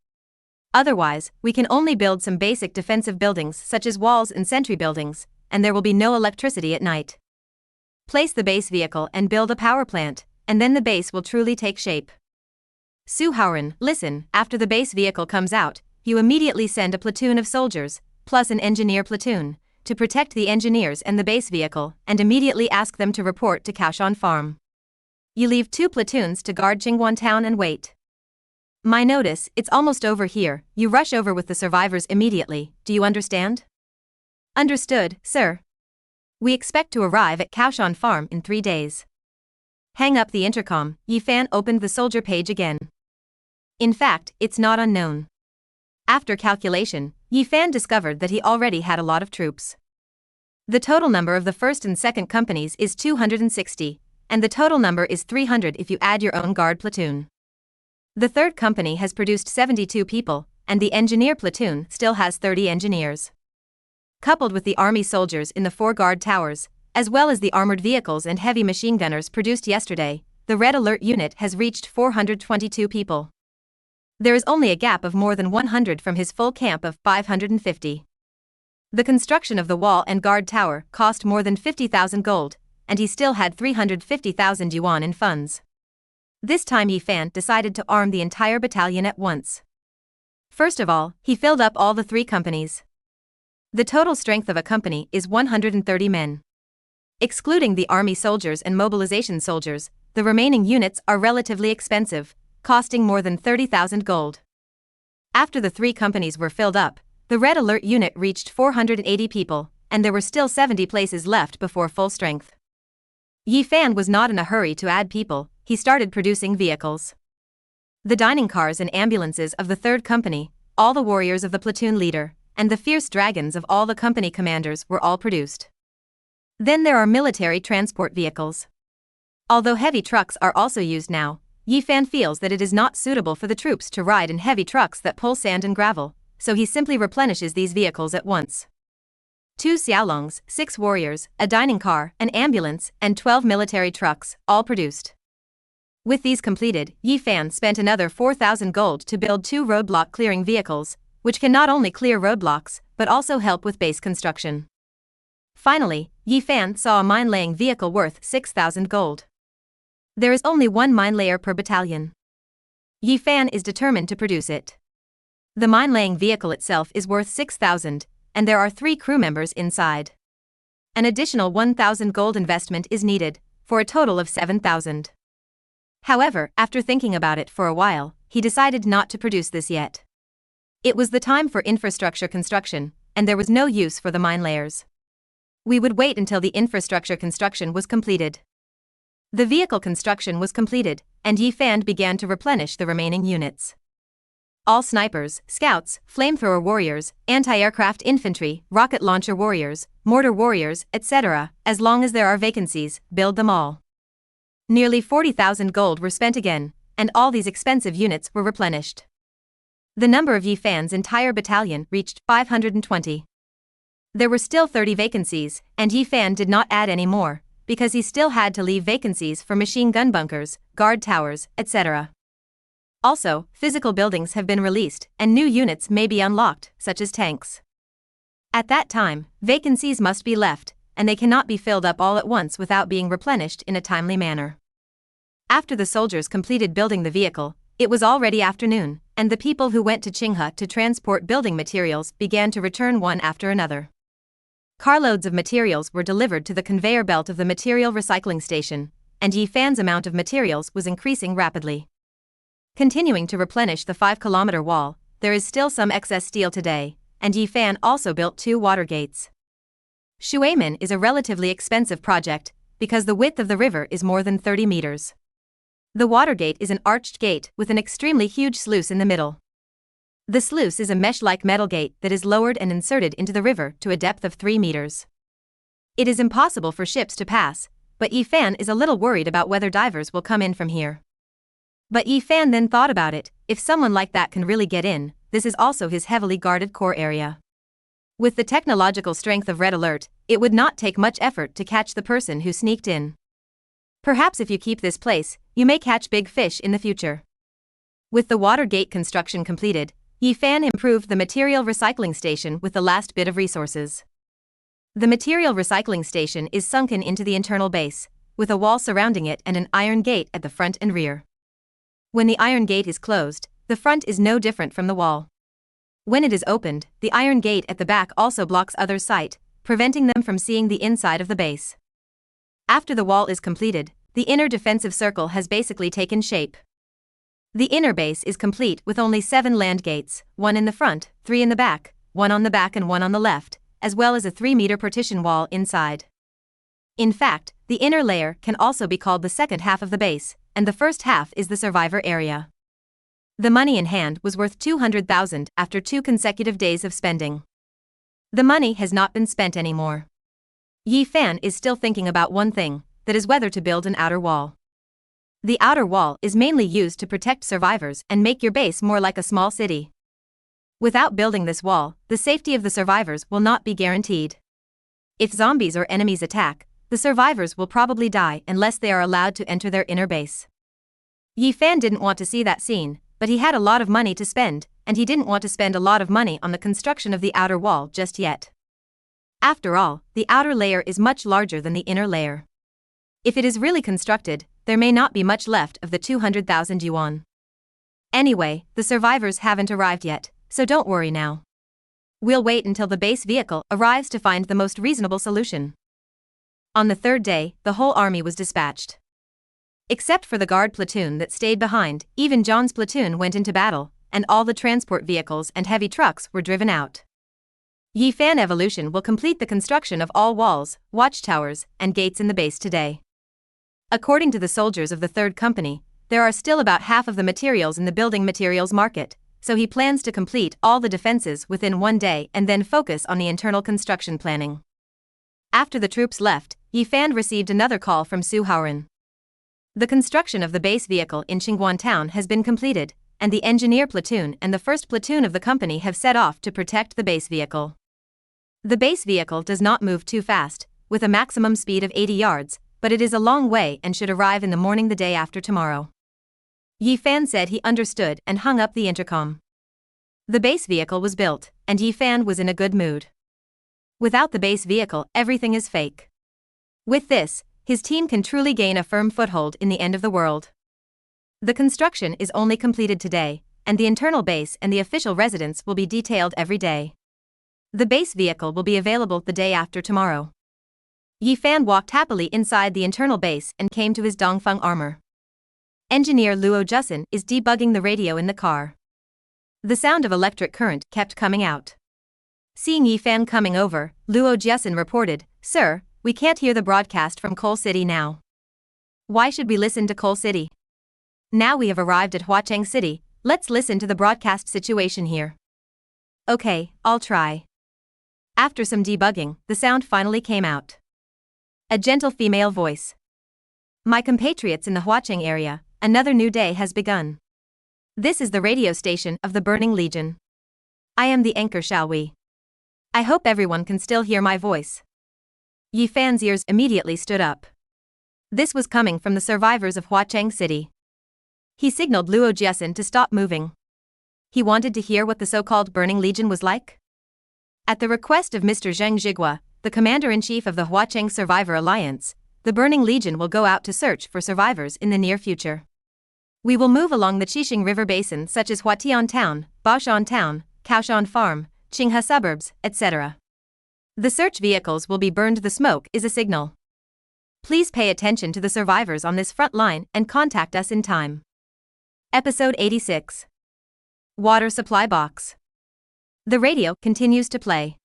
Otherwise, we can only build some basic defensive buildings such as walls and sentry buildings, and there will be no electricity at night. Place the base vehicle and build a power plant, and then the base will truly take shape. Su Haoren, listen, after the base vehicle comes out, you immediately send a platoon of soldiers, plus an engineer platoon, to protect the engineers and the base vehicle, and immediately ask them to report to Kaoshan Farm. You leave 2 platoons to guard Qingguan Town and wait. My notice, it's almost over here, you rush over with the survivors immediately, do you understand? Understood, sir. We expect to arrive at Kaoshan Farm in 3 days. Hang up the intercom, Yi Fan opened the soldier page again. In fact, it's not unknown. After calculation, Yi Fan discovered that he already had a lot of troops. The total number of the first and second companies is 260, and the total number is 300 if you add your own guard platoon. The third company has produced 72 people, and the engineer platoon still has 30 engineers. Coupled with the army soldiers in the 4 guard towers, as well as the armored vehicles and heavy machine gunners produced yesterday, the Red Alert unit has reached 422 people. There is only a gap of more than 100 from his full camp of 550. The construction of the wall and guard tower cost more than 50,000 gold, and he still had 350,000 yuan in funds. This time Yi Fan decided to arm the entire battalion at once. First of all, he filled up all the 3 companies. The total strength of a company is 130 men. Excluding the army soldiers and mobilization soldiers, the remaining units are relatively expensive, costing more than 30,000 gold. After the 3 companies were filled up, the Red Alert unit reached 480 people, and there were still 70 places left before full strength. Yi Fan was not in a hurry to add people, he started producing vehicles. The dining cars and ambulances of the 3rd company, all the warriors of the platoon leader, and the fierce dragons of all the company commanders were all produced. Then there are military transport vehicles. Although heavy trucks are also used now, Yi Fan feels that it is not suitable for the troops to ride in heavy trucks that pull sand and gravel, so he simply replenishes these vehicles at once. 2 xiaolongs, 6 warriors, a dining car, an ambulance, and 12 military trucks, all produced. With these completed, Yi Fan spent another 4,000 gold to build 2 roadblock clearing vehicles, which can not only clear roadblocks, but also help with base construction. Finally, Yi Fan saw a mine-laying vehicle worth 6,000 gold. There is only 1 mine layer per battalion. Yi Fan is determined to produce it. The mine-laying vehicle itself is worth 6,000, and there are 3 crew members inside. An additional 1,000 gold investment is needed, for a total of 7,000. However, after thinking about it for a while, he decided not to produce this yet. It was the time for infrastructure construction, and there was no use for the mine layers. We would wait until the infrastructure construction was completed. The vehicle construction was completed, and Yi Fan began to replenish the remaining units. All snipers, scouts, flamethrower warriors, anti-aircraft infantry, rocket launcher warriors, mortar warriors, etc., as long as there are vacancies, build them all. Nearly 40,000 gold were spent again, and all these expensive units were replenished. The number of Yi Fan's entire battalion reached 520. There were still 30 vacancies, and Yi Fan did not add any more, because he still had to leave vacancies for machine gun bunkers, guard towers, etc. Also, physical buildings have been released, and new units may be unlocked, such as tanks. At that time, vacancies must be left, and they cannot be filled up all at once without being replenished in a timely manner. After the soldiers completed building the vehicle, it was already afternoon, and the people who went to Qinghe to transport building materials began to return one after another. Carloads of materials were delivered to the conveyor belt of the material recycling station, and Yi Fan's amount of materials was increasing rapidly. Continuing to replenish the 5-kilometer wall, there is still some excess steel today, and Yi Fan also built 2 water gates. Shuimin is a relatively expensive project, because the width of the river is more than 30 meters. The water gate is an arched gate with an extremely huge sluice in the middle. The sluice is a mesh-like metal gate that is lowered and inserted into the river to a depth of 3 meters. It is impossible for ships to pass, but Yi Fan is a little worried about whether divers will come in from here. But Yi Fan then thought about it, if someone like that can really get in, this is also his heavily guarded core area. With the technological strength of Red Alert, it would not take much effort to catch the person who sneaked in. Perhaps if you keep this place, you may catch big fish in the future. With the water gate construction completed, Yi Fan improved the material recycling station with the last bit of resources. The material recycling station is sunken into the internal base, with a wall surrounding it and an iron gate at the front and rear. When the iron gate is closed, the front is no different from the wall. When it is opened, the iron gate at the back also blocks others' sight, preventing them from seeing the inside of the base. After the wall is completed, the inner defensive circle has basically taken shape. The inner base is complete with only 7 land gates, 1 in the front, 3 in the back, 1 on the back and 1 on the left, as well as a 3-meter partition wall inside. In fact, the inner layer can also be called the second half of the base, and the first half is the survivor area. The money in hand was worth 200,000 after 2 consecutive days of spending. The money has not been spent anymore. Yi Fan is still thinking about one thing, that is whether to build an outer wall. The outer wall is mainly used to protect survivors and make your base more like a small city. Without building this wall, the safety of the survivors will not be guaranteed. If zombies or enemies attack, the survivors will probably die unless they are allowed to enter their inner base. Yi Fan didn't want to see that scene, but he had a lot of money to spend, and he didn't want to spend a lot of money on the construction of the outer wall just yet. After all, the outer layer is much larger than the inner layer. If it is really constructed, there may not be much left of the 200,000 yuan. Anyway, the survivors haven't arrived yet, so don't worry now. We'll wait until the base vehicle arrives to find the most reasonable solution. On the 3rd day, the whole army was dispatched. Except for the guard platoon that stayed behind, even John's platoon went into battle, and all the transport vehicles and heavy trucks were driven out. Yifan evolution will complete the construction of all walls, watchtowers, and gates in the base today. According to the soldiers of the 3rd Company, there are still about half of the materials in the building materials market, so he plans to complete all the defenses within one day and then focus on the internal construction planning. After the troops left, Yifan received another call from Su Haoran. The construction of the base vehicle in Qingguan town has been completed, and the engineer platoon and the 1st platoon of the company have set off to protect the base vehicle. The base vehicle does not move too fast, with a maximum speed of 80 yards, but it is a long way and should arrive in the morning the day after tomorrow. Yifan said he understood and hung up the intercom. The base vehicle was built, and Yifan was in a good mood. Without the base vehicle, everything is fake. With this, his team can truly gain a firm foothold in the end of the world. The construction is only completed today, and the internal base and the official residence will be detailed every day. The base vehicle will be available the day after tomorrow. Yifan walked happily inside the internal base and came to his Dongfeng armor. Engineer Luo Jusin is debugging the radio in the car. The sound of electric current kept coming out. Seeing Yifan coming over, Luo Jusin reported, "Sir, we can't hear the broadcast from Coal City now. Why should we listen to Coal City? Now we have arrived at Huacheng City, let's listen to the broadcast situation here." "Okay, I'll try." After some debugging, the sound finally came out. A gentle female voice. "My compatriots in the Huacheng area, another new day has begun. This is the radio station of the Burning Legion. I am the anchor, shall we? I hope everyone can still hear my voice." Yifan's ears immediately stood up. This was coming from the survivors of Huacheng City. He signaled Luo Jusin to stop moving. He wanted to hear what the so-called Burning Legion was like. At the request of Mr. Zheng Zhigua, the commander-in-chief of the Huacheng Survivor Alliance, the Burning Legion will go out to search for survivors in the near future. We will move along the Qixing River Basin such as Huatian Town, Baoshan Town, Kaoshan Farm, Qinghe Suburbs, etc. The search vehicles will be burned. The smoke is a signal. Please pay attention to the survivors on this front line and contact us in time. Episode 86. Water Supply Box. The radio continues to play.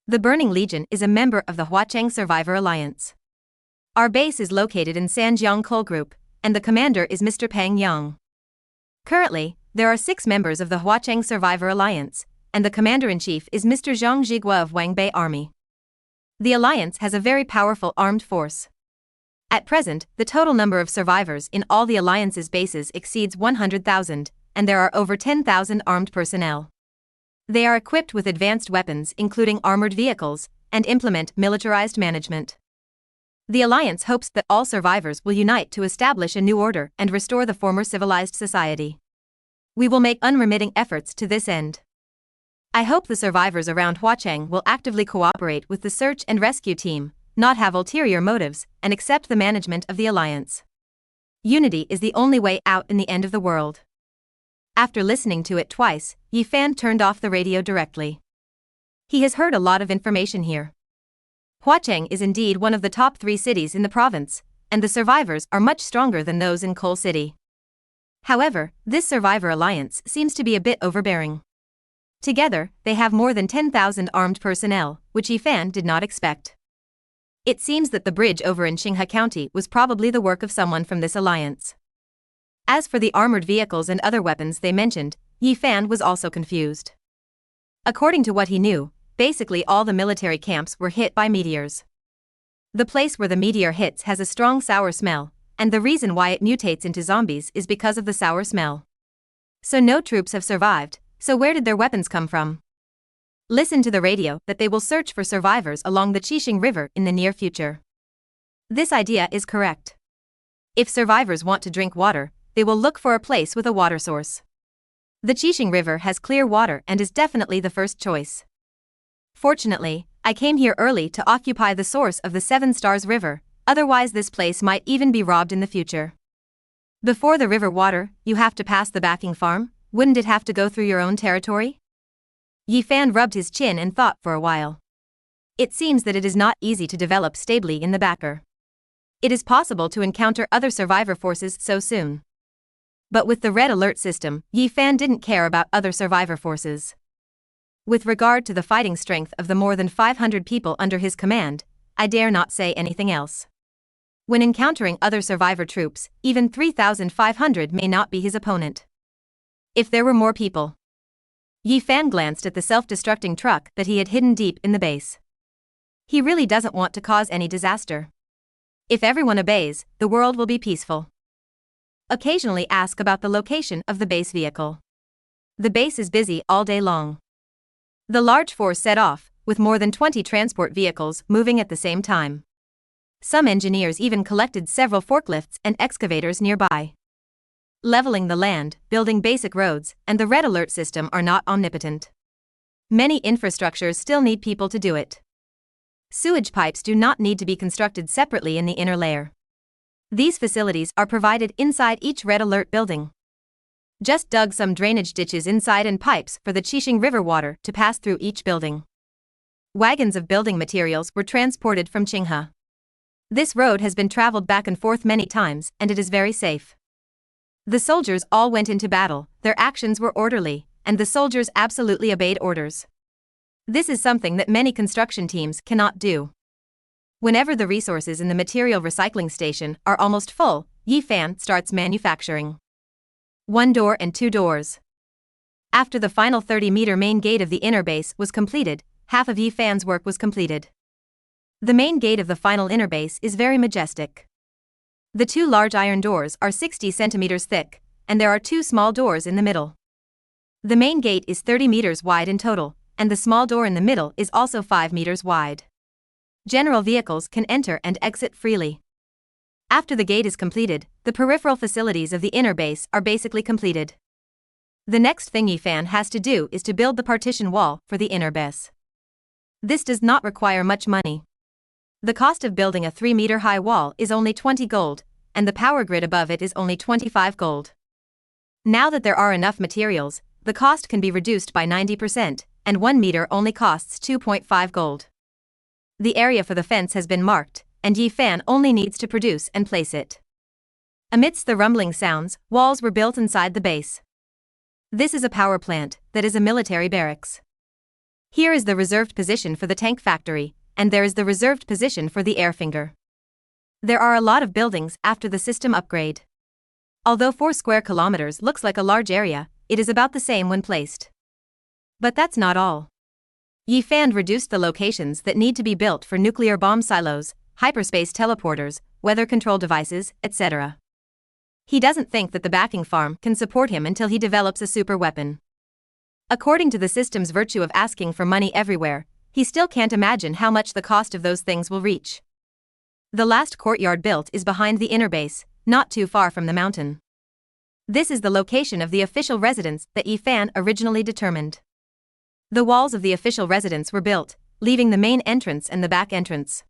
The Burning Legion is a member of the Huacheng Survivor Alliance. Our base is located in Sanjiang Coal Group, and the commander is Mr. Peng Yang. Currently, there are 6 members of the Huacheng Survivor Alliance, and the commander-in-chief is Mr. Zhang Zhigua of Wangbei Army. The alliance has a very powerful armed force. At present, the total number of survivors in all the alliance's bases exceeds 100,000, and there are over 10,000 armed personnel. They are equipped with advanced weapons including armored vehicles, and implement militarized management. The alliance hopes that all survivors will unite to establish a new order and restore the former civilized society. We will make unremitting efforts to this end. I hope the survivors around Huacheng will actively cooperate with the search and rescue team, not have ulterior motives, and accept the management of the alliance. Unity is the only way out in the end of the world. After listening to it twice, Yifan turned off the radio directly. He has heard a lot of information here. Huacheng is indeed one of the top 3 cities in the province, and the survivors are much stronger than those in Coal City. However, this survivor alliance seems to be a bit overbearing. Together, they have more than 10,000 armed personnel, which Yifan did not expect. It seems that the bridge over in Qinghe County was probably the work of someone from this alliance. As for the armored vehicles and other weapons they mentioned, Yifan was also confused. According to what he knew, basically all the military camps were hit by meteors. The place where the meteor hits has a strong sour smell, and the reason why it mutates into zombies is because of the sour smell. So no troops have survived, so where did their weapons come from? Listen to the radio that they will search for survivors along the Qixing River in the near future. This idea is correct. If survivors want to drink water, they will look for a place with a water source. The Qixing River has clear water and is definitely the first choice. Fortunately, I came here early to occupy the source of the 7 Stars River, otherwise this place might even be robbed in the future. Before the river water, you have to pass the backing farm, wouldn't it have to go through your own territory? Yifan rubbed his chin and thought for a while. It seems that it is not easy to develop stably in the backer. It is possible to encounter other survivor forces so soon. But with the red alert system, Yi Fan didn't care about other survivor forces. With regard to the fighting strength of the more than 500 people under his command, I dare not say anything else. When encountering other survivor troops, even 3,500 may not be his opponent. If there were more people. Yi Fan glanced at the self-destructing truck that he had hidden deep in the base. He really doesn't want to cause any disaster. If everyone obeys, the world will be peaceful. Occasionally ask about the location of the base vehicle. The base is busy all day long. The large force set off, with more than 20 transport vehicles moving at the same time. Some engineers even collected several forklifts and excavators nearby. Leveling the land, building basic roads, and the red alert system are not omnipotent. Many infrastructures still need people to do it. Sewage pipes do not need to be constructed separately in the inner layer. These facilities are provided inside each red alert building. Just dug some drainage ditches inside and pipes for the Qixing River water to pass through each building. Wagons of building materials were transported from Qinghe. This road has been traveled back and forth many times, and it is very safe. The soldiers all went into battle, their actions were orderly, and the soldiers absolutely obeyed orders. This is something that many construction teams cannot do. Whenever the resources in the material recycling station are almost full, Yi Fan starts manufacturing. 1 door and 2 doors. After the final 30-meter main gate of the inner base was completed, half of Yi Fan's work was completed. The main gate of the final inner base is very majestic. The 2 large iron doors are 60 centimeters thick, and there are 2 small doors in the middle. The main gate is 30 meters wide in total, and the small door in the middle is also 5 meters wide. General vehicles can enter and exit freely. After the gate is completed, the peripheral facilities of the inner base are basically completed. The next thing Yi Fan has to do is to build the partition wall for the inner base. This does not require much money. The cost of building a 3-meter-high wall is only 20 gold, and the power grid above it is only 25 gold. Now that there are enough materials, the cost can be reduced by 90%, and 1 meter only costs 2.5 gold. The area for the fence has been marked, and Yi Fan only needs to produce and place it. Amidst the rumbling sounds, walls were built inside the base. This is a power plant, that is a military barracks. Here is the reserved position for the tank factory, and there is the reserved position for the airfinger. There are a lot of buildings after the system upgrade. Although 4 square kilometers looks like a large area, it is about the same when placed. But that's not all. Yi Fan reduced the locations that need to be built for nuclear bomb silos, hyperspace teleporters, weather control devices, etc. He doesn't think that the backing farm can support him until he develops a super weapon. According to the system's virtue of asking for money everywhere, he still can't imagine how much the cost of those things will reach. The last courtyard built is behind the inner base, not too far from the mountain. This is the location of the official residence that Yi Fan originally determined. The walls of the official residence were built, leaving the main entrance and the back entrance.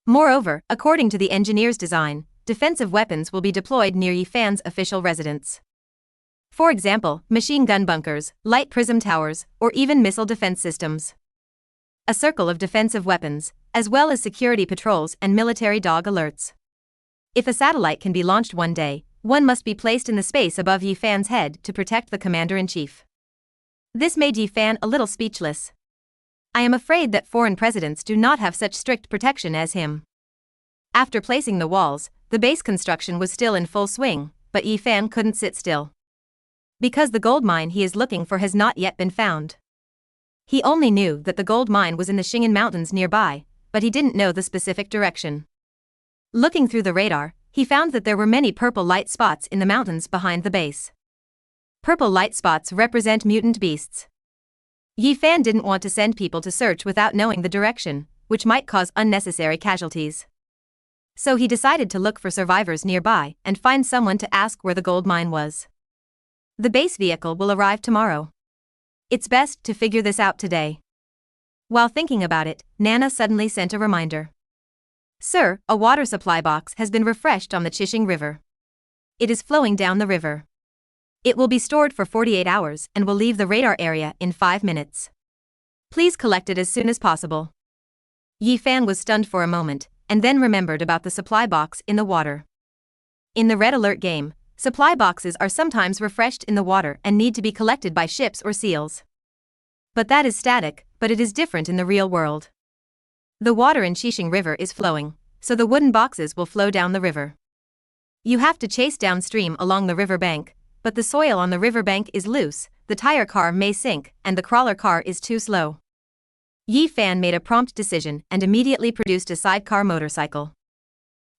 Moreover, according to the engineer's design, defensive weapons will be deployed near Yi Fan's official residence. For example, machine gun bunkers, light prism towers, or even missile defense systems. A circle of defensive weapons, as well as security patrols and military dog alerts. If a satellite can be launched one day, one must be placed in the space above Yi Fan's head to protect the commander-in-chief. This made Yi Fan a little speechless. I am afraid that foreign presidents do not have such strict protection as him. After placing the walls, the base construction was still in full swing, but Yi Fan couldn't sit still. Because the gold mine he is looking for has not yet been found. He only knew that the gold mine was in the Xing'an Mountains nearby, but he didn't know the specific direction. Looking through the radar, he found that there were many purple light spots in the mountains behind the base. Purple light spots represent mutant beasts. Yi Fan didn't want to send people to search without knowing the direction, which might cause unnecessary casualties. So he decided to look for survivors nearby and find someone to ask where the gold mine was. The base vehicle will arrive tomorrow. It's best to figure this out today. While thinking about it, Nana suddenly sent a reminder. Sir, a water supply box has been refreshed on the Qixing River. It is flowing down the river. It will be stored for 48 hours and will leave the radar area in 5 minutes. Please collect it as soon as possible. Yi Fan was stunned for a moment, and then remembered about the supply box in the water. In the Red Alert game, supply boxes are sometimes refreshed in the water and need to be collected by ships or seals. But that is static, but it is different in the real world. The water in Xixing River is flowing, so the wooden boxes will flow down the river. You have to chase downstream along the river bank, but the soil on the river bank is loose, the tire car may sink, and the crawler car is too slow. Yi Fan made a prompt decision and immediately produced a sidecar motorcycle.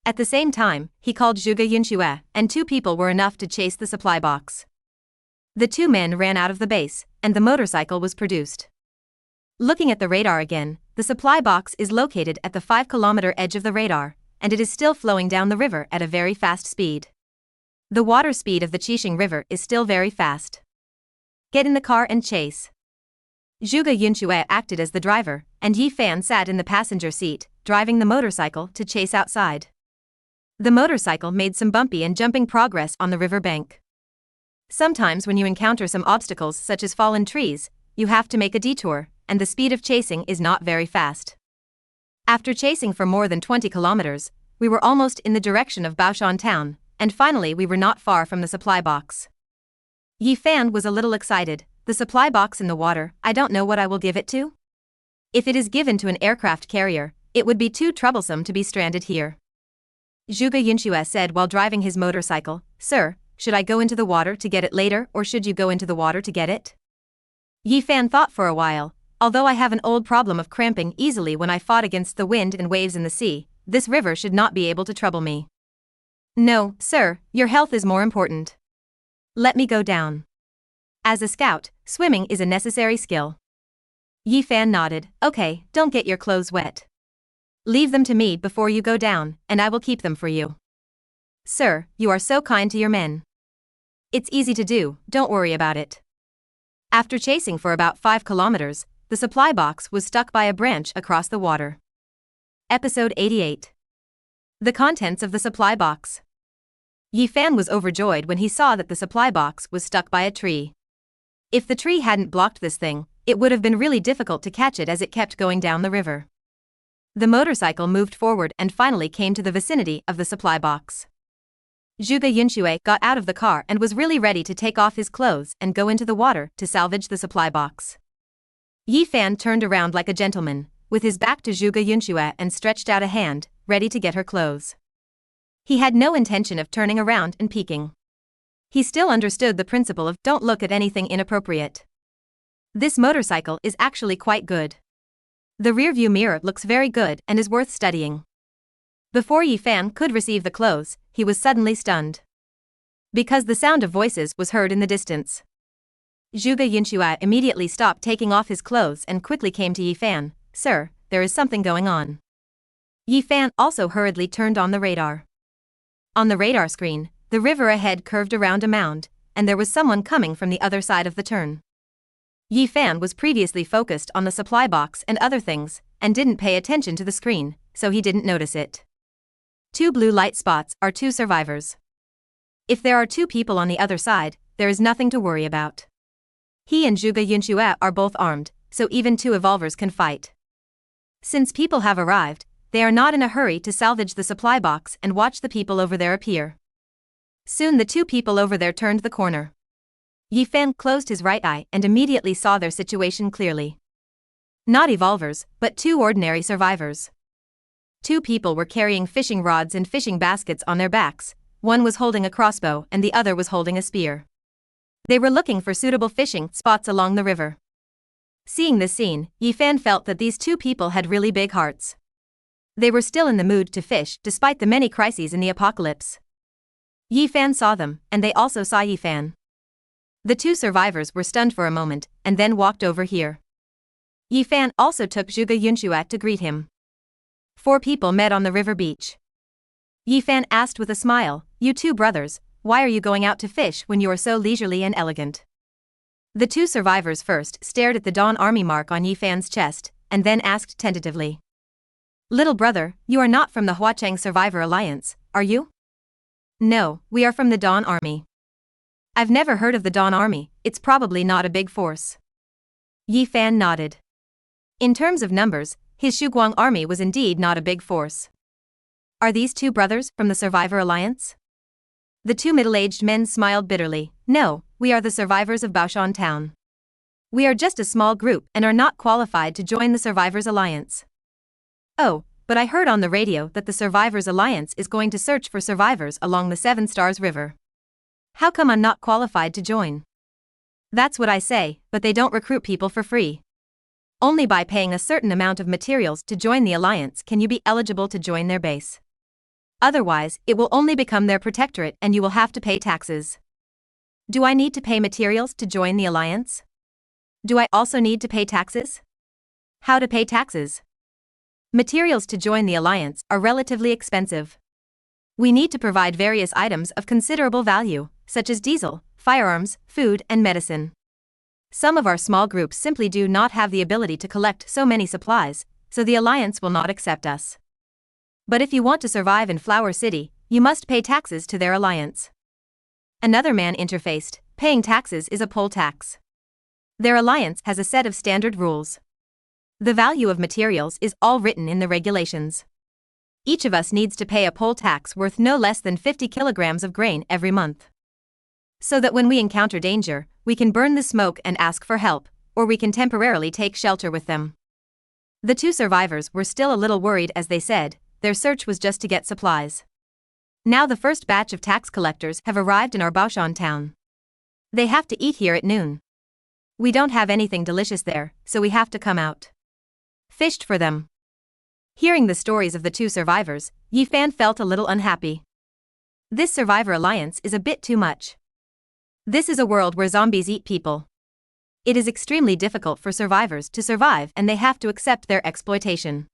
At the same time, he called Zhuge Yunxue, and 2 people were enough to chase the supply box. The 2 men ran out of the base, and the motorcycle was produced. Looking at the radar again, the supply box is located at the 5-kilometer edge of the radar, and it is still flowing down the river at a very fast speed. The water speed of the Xixing River is still very fast. Get in the car and chase. Zhuge Yunxue acted as the driver, and Yi Fan sat in the passenger seat, driving the motorcycle to chase outside. The motorcycle made some bumpy and jumping progress on the river bank. Sometimes when you encounter some obstacles such as fallen trees, you have to make a detour, and the speed of chasing is not very fast. After chasing for more than 20 kilometers, we were almost in the direction of Baoshan town, and finally we were not far from the supply box. Yi Fan was a little excited. The supply box in the water, I don't know what I will give it to. If it is given to an aircraft carrier, it would be too troublesome to be stranded here. Zhuge Yunxue said while driving his motorcycle, "Sir, should I go into the water to get it later or should you go into the water to get it?" Yi Fan thought for a while, although I have an old problem of cramping easily when I fought against the wind and waves in the sea, this river should not be able to trouble me. No, sir, your health is more important. Let me go down. As a scout, swimming is a necessary skill. Yi Fan nodded, okay, don't get your clothes wet. Leave them to me before you go down, and I will keep them for you. Sir, you are so kind to your men. It's easy to do, don't worry about it. After chasing for about 5 kilometers, the supply box was stuck by a branch across the water. Episode 88. The contents of the supply box. Yi Fan was overjoyed when he saw that the supply box was stuck by a tree. If the tree hadn't blocked this thing, it would have been really difficult to catch it as it kept going down the river. The motorcycle moved forward and finally came to the vicinity of the supply box. Zhuge Yunxue got out of the car and was really ready to take off his clothes and go into the water to salvage the supply box. Yi Fan turned around like a gentleman, with his back to Zhuge Yunxue and stretched out a hand, ready to get her clothes. He had no intention of turning around and peeking. He still understood the principle of don't look at anything inappropriate. This motorcycle is actually quite good. The rearview mirror looks very good and is worth studying. Before Yi Fan could receive the clothes, he was suddenly stunned. Because the sound of voices was heard in the distance. Zhuge Yunxue immediately stopped taking off his clothes and quickly came to Yi Fan, "Sir, there is something going on." Yi Fan also hurriedly turned on the radar. On the radar screen, the river ahead curved around a mound, and there was someone coming from the other side of the turn. Yi Fan was previously focused on the supply box and other things, and didn't pay attention to the screen, so he didn't notice it. 2 blue light spots are 2 survivors. If there are 2 people on the other side, there is nothing to worry about. He and Zhuge Yunxue are both armed, so even 2 evolvers can fight. Since people have arrived, they are not in a hurry to salvage the supply box and watch the people over there appear. Soon the 2 people over there turned the corner. Yi Fan closed his right eye and immediately saw their situation clearly. Not evolvers, but 2 ordinary survivors. 2 people were carrying fishing rods and fishing baskets on their backs, one was holding a crossbow and the other was holding a spear. They were looking for suitable fishing spots along the river. Seeing this scene, Yi Fan felt that these 2 people had really big hearts. They were still in the mood to fish despite the many crises in the apocalypse. Yi Fan saw them, and they also saw Yi Fan. The 2 survivors were stunned for a moment, and then walked over here. Yi Fan also took Zhuge Yunxue to greet him. 4 people met on the river beach. Yi Fan asked with a smile, "You 2 brothers, why are you going out to fish when you are so leisurely and elegant?" The 2 survivors first stared at the Dawn Army mark on Yi Fan's chest, and then asked tentatively. "Little brother, you are not from the Huacheng Survivor Alliance, are you?" "No, we are from the Dawn Army." "I've never heard of the Dawn Army, it's probably not a big force." Yi Fan nodded. In terms of numbers, his Shuguang army was indeed not a big force. Are these two brothers from the Survivor Alliance? The two middle-aged men smiled bitterly. No, we are the survivors of Baoshan Town. We are just a small group and are not qualified to join the Survivors Alliance. Oh, but I heard on the radio that the Survivors Alliance is going to search for survivors along the Seven Stars River. How come I'm not qualified to join? That's what I say, but they don't recruit people for free. Only by paying a certain amount of materials to join the alliance can you be eligible to join their base. Otherwise, it will only become their protectorate and you will have to pay taxes. Do I need to pay materials to join the alliance? Do I also need to pay taxes? How to pay taxes? Materials to join the alliance are relatively expensive. We need to provide various items of considerable value, such as diesel, firearms, food, and medicine. Some of our small groups simply do not have the ability to collect so many supplies, so the alliance will not accept us. But if you want to survive in Flower City, you must pay taxes to their alliance. Another man interfaced. Paying taxes is a poll tax. Their alliance has a set of standard rules. The value of materials is all written in the regulations. Each of us needs to pay a poll tax worth no less than 50 kilograms of grain every month. So that when we encounter danger, we can burn the smoke and ask for help, or we can temporarily take shelter with them. The two survivors were still a little worried as they said, their search was just to get supplies. Now the first batch of tax collectors have arrived in our Baoshan town. They have to eat here at noon. We don't have anything delicious there, so we have to come out. Fished for them. Hearing the stories of the two survivors, Yifan felt a little unhappy. This Survivor Alliance is a bit too much. This is a world where zombies eat people. It is extremely difficult for survivors to survive and they have to accept their exploitation.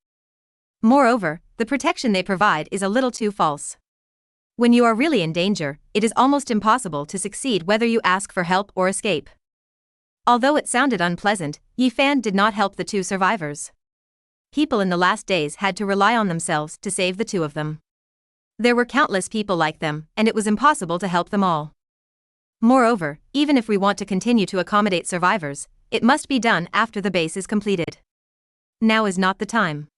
Moreover, the protection they provide is a little too false. When you are really in danger, it is almost impossible to succeed whether you ask for help or escape. Although it sounded unpleasant, Yifan did not help the two survivors. People in the last days had to rely on themselves to save the two of them. There were countless people like them, and it was impossible to help them all. Moreover, even if we want to continue to accommodate survivors, it must be done after the base is completed. Now is not the time.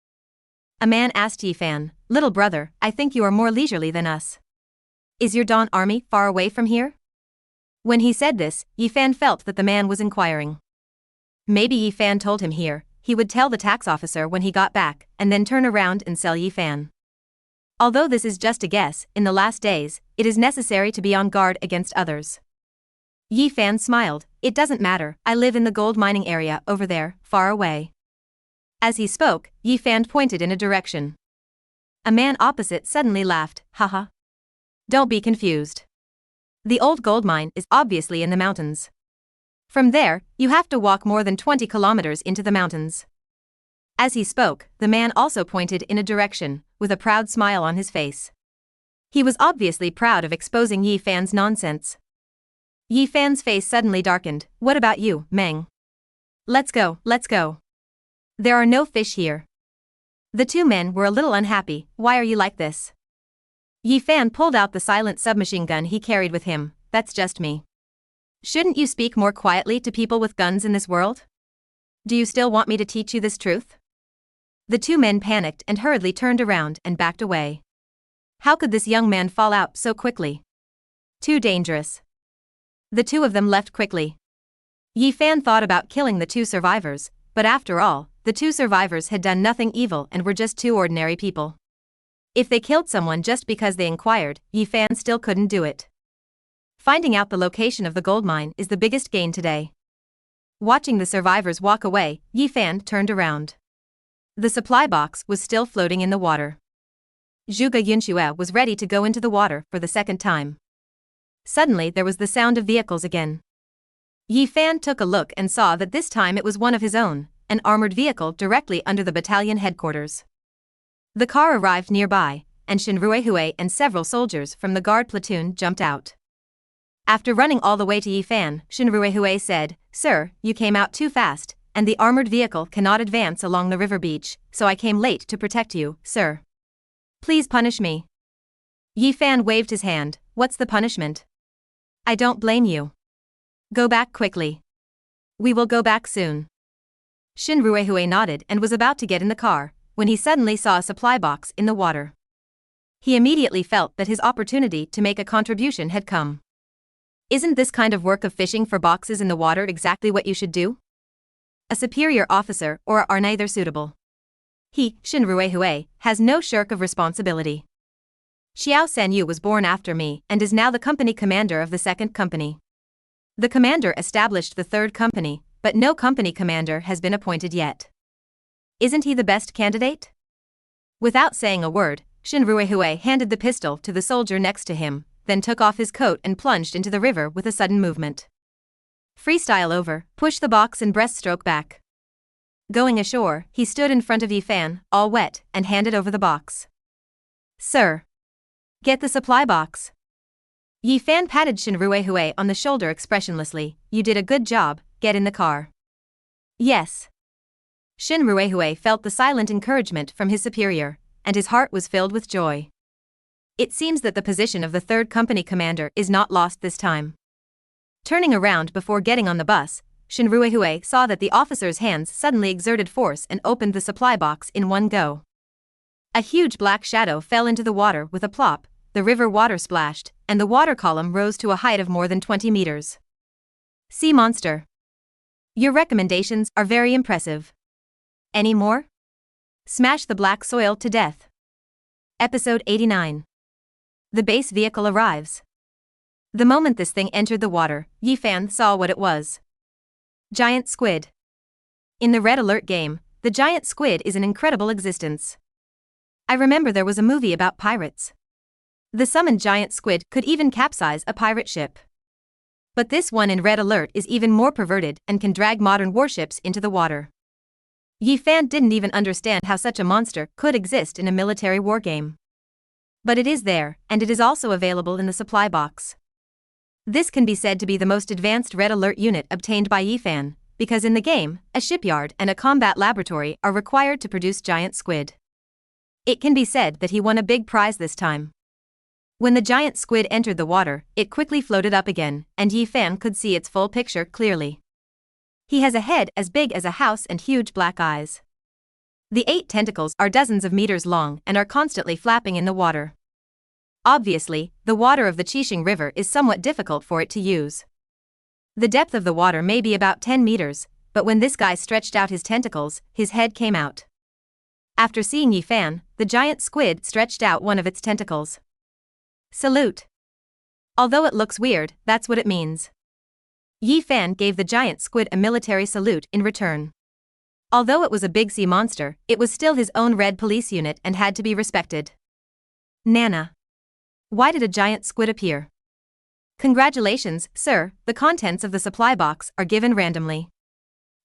A man asked Yifan, "Little brother, I think you are more leisurely than us. Is your Dawn army far away from here?" When he said this, Yifan felt that the man was inquiring. Maybe Yifan told him here, he would tell the tax officer when he got back, and then turn around and sell Yifan. Although this is just a guess, in the last days, it is necessary to be on guard against others. Yifan smiled, "It doesn't matter, I live in the gold mining area over there, far away." As he spoke, Yifan pointed in a direction. A man opposite suddenly laughed, "Haha. Don't be confused. The old gold mine is obviously in the mountains. From there, you have to walk more than 20 kilometers into the mountains." As he spoke, the man also pointed in a direction, with a proud smile on his face. He was obviously proud of exposing Yifan's nonsense. Yifan's face suddenly darkened. "What about you, Meng? Let's go, let's go. There are no fish here." The two men were a little unhappy. "Why are you like this?" Yifan pulled out the silent submachine gun he carried with him. "That's just me. Shouldn't you speak more quietly to people with guns in this world? Do you still want me to teach you this truth?" The two men panicked and hurriedly turned around and backed away. How could this young man fall out so quickly? Too dangerous. The two of them left quickly. Yifan thought about killing the two survivors, but after all, the two survivors had done nothing evil and were just two ordinary people. If they killed someone just because they inquired, Yifan still couldn't do it. Finding out the location of the gold mine is the biggest gain today. Watching the survivors walk away, Yifan turned around. The supply box was still floating in the water. Zhuge Yunxue was ready to go into the water for the second time. Suddenly there was the sound of vehicles again. Yifan took a look and saw that this time it was one of his own, an armored vehicle directly under the battalion headquarters. The car arrived nearby, and Shen Ruihui and several soldiers from the guard platoon jumped out. After running all the way to Yifan, Shen Ruihui said, "Sir, you came out too fast, and the armored vehicle cannot advance along the river beach, so I came late to protect you, sir. Please punish me." Yifan waved his hand. "What's the punishment? I don't blame you. Go back quickly. We will go back soon." Shin Ruihui nodded and was about to get in the car, when he suddenly saw a supply box in the water. He immediately felt that his opportunity to make a contribution had come. Isn't this kind of work of fishing for boxes in the water exactly what you should do? A superior officer or are neither suitable. He, Shin Ruehui, has no shirk of responsibility. Xiao Sanyu was born after me and is now the company commander of the second company. The commander established the third company, but no company commander has been appointed yet. Isn't he the best candidate? Without saying a word, Shin Ruehui handed the pistol to the soldier next to him, then took off his coat and plunged into the river with a sudden movement. Freestyle over, push the box and breaststroke back. Going ashore, he stood in front of Yifan, all wet, and handed over the box. Sir. Get the supply box. Yifan patted Shin Ruehui on the shoulder expressionlessly. You did a good job, get in the car. Yes. Shin Ruehui felt the silent encouragement from his superior, and his heart was filled with joy. It seems that the position of the third company commander is not lost this time. Turning around before getting on the bus, Shin Ruehui saw that the officer's hands suddenly exerted force and opened the supply box in one go. A huge black shadow fell into the water with a plop, the river water splashed, and the water column rose to a height of more than 20 meters. Sea monster. Your recommendations are very impressive. Any more? Smash the black soil to death. Episode 89. The base vehicle arrives. The moment this thing entered the water, Yifan saw what it was. Giant squid. In the Red Alert game, the giant squid is an incredible existence. I remember there was a movie about pirates. The summoned giant squid could even capsize a pirate ship. But this one in Red Alert is even more perverted and can drag modern warships into the water. Yifan didn't even understand how such a monster could exist in a military wargame. But it is there, and it is also available in the supply box. This can be said to be the most advanced Red Alert unit obtained by Yifan, because in the game, a shipyard and a combat laboratory are required to produce giant squid. It can be said that he won a big prize this time. When the giant squid entered the water, it quickly floated up again, and Yifan could see its full picture clearly. He has a head as big as a house and huge black eyes. The 8 tentacles are dozens of meters long and are constantly flapping in the water. Obviously, the water of the Qixing River is somewhat difficult for it to use. The depth of the water may be about 10 meters, but when this guy stretched out his tentacles, his head came out. After seeing Yifan, the giant squid stretched out one of its tentacles. Salute. Although it looks weird, that's what it means. Yifan gave the giant squid a military salute in return. Although it was a big sea monster, it was still his own red police unit and had to be respected. Nana. Why did a giant squid appear? Congratulations, sir, the contents of the supply box are given randomly.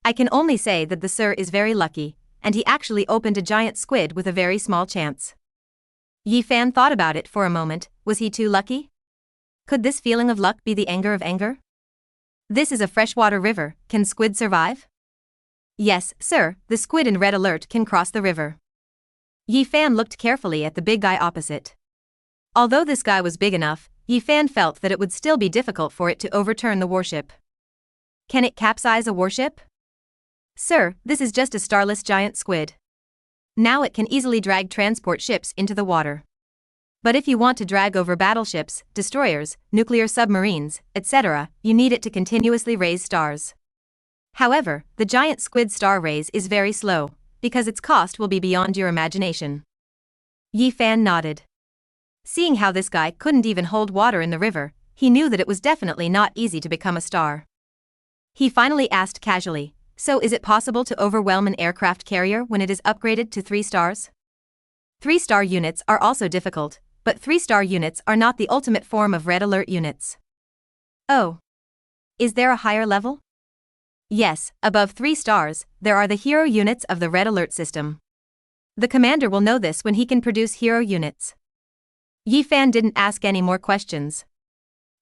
I can only say that the sir is very lucky, and he actually opened a giant squid with a very small chance. Yifan thought about it for a moment. Was he too lucky? Could this feeling of luck be the anger of anger? This is a freshwater river, can squid survive? Yes, sir, the squid in Red Alert can cross the river. Yifan looked carefully at the big guy opposite. Although this guy was big enough, Yifan felt that it would still be difficult for it to overturn the warship. Can it capsize a warship? Sir, this is just a starless giant squid. Now it can easily drag transport ships into the water. But if you want to drag over battleships, destroyers, nuclear submarines, etc., you need it to continuously raise stars. However, the giant squid star raise is very slow, because its cost will be beyond your imagination. Yifan nodded. Seeing how this guy couldn't even hold water in the river, he knew that it was definitely not easy to become a star. He finally asked casually, so is it possible to overwhelm an aircraft carrier when it is upgraded to 3 stars? 3-star units are also difficult, but 3-star units are not the ultimate form of Red Alert units. Oh. Is there a higher level? Yes, above 3 stars, there are the hero units of the Red Alert system. The commander will know this when he can produce hero units. Yifan didn't ask any more questions.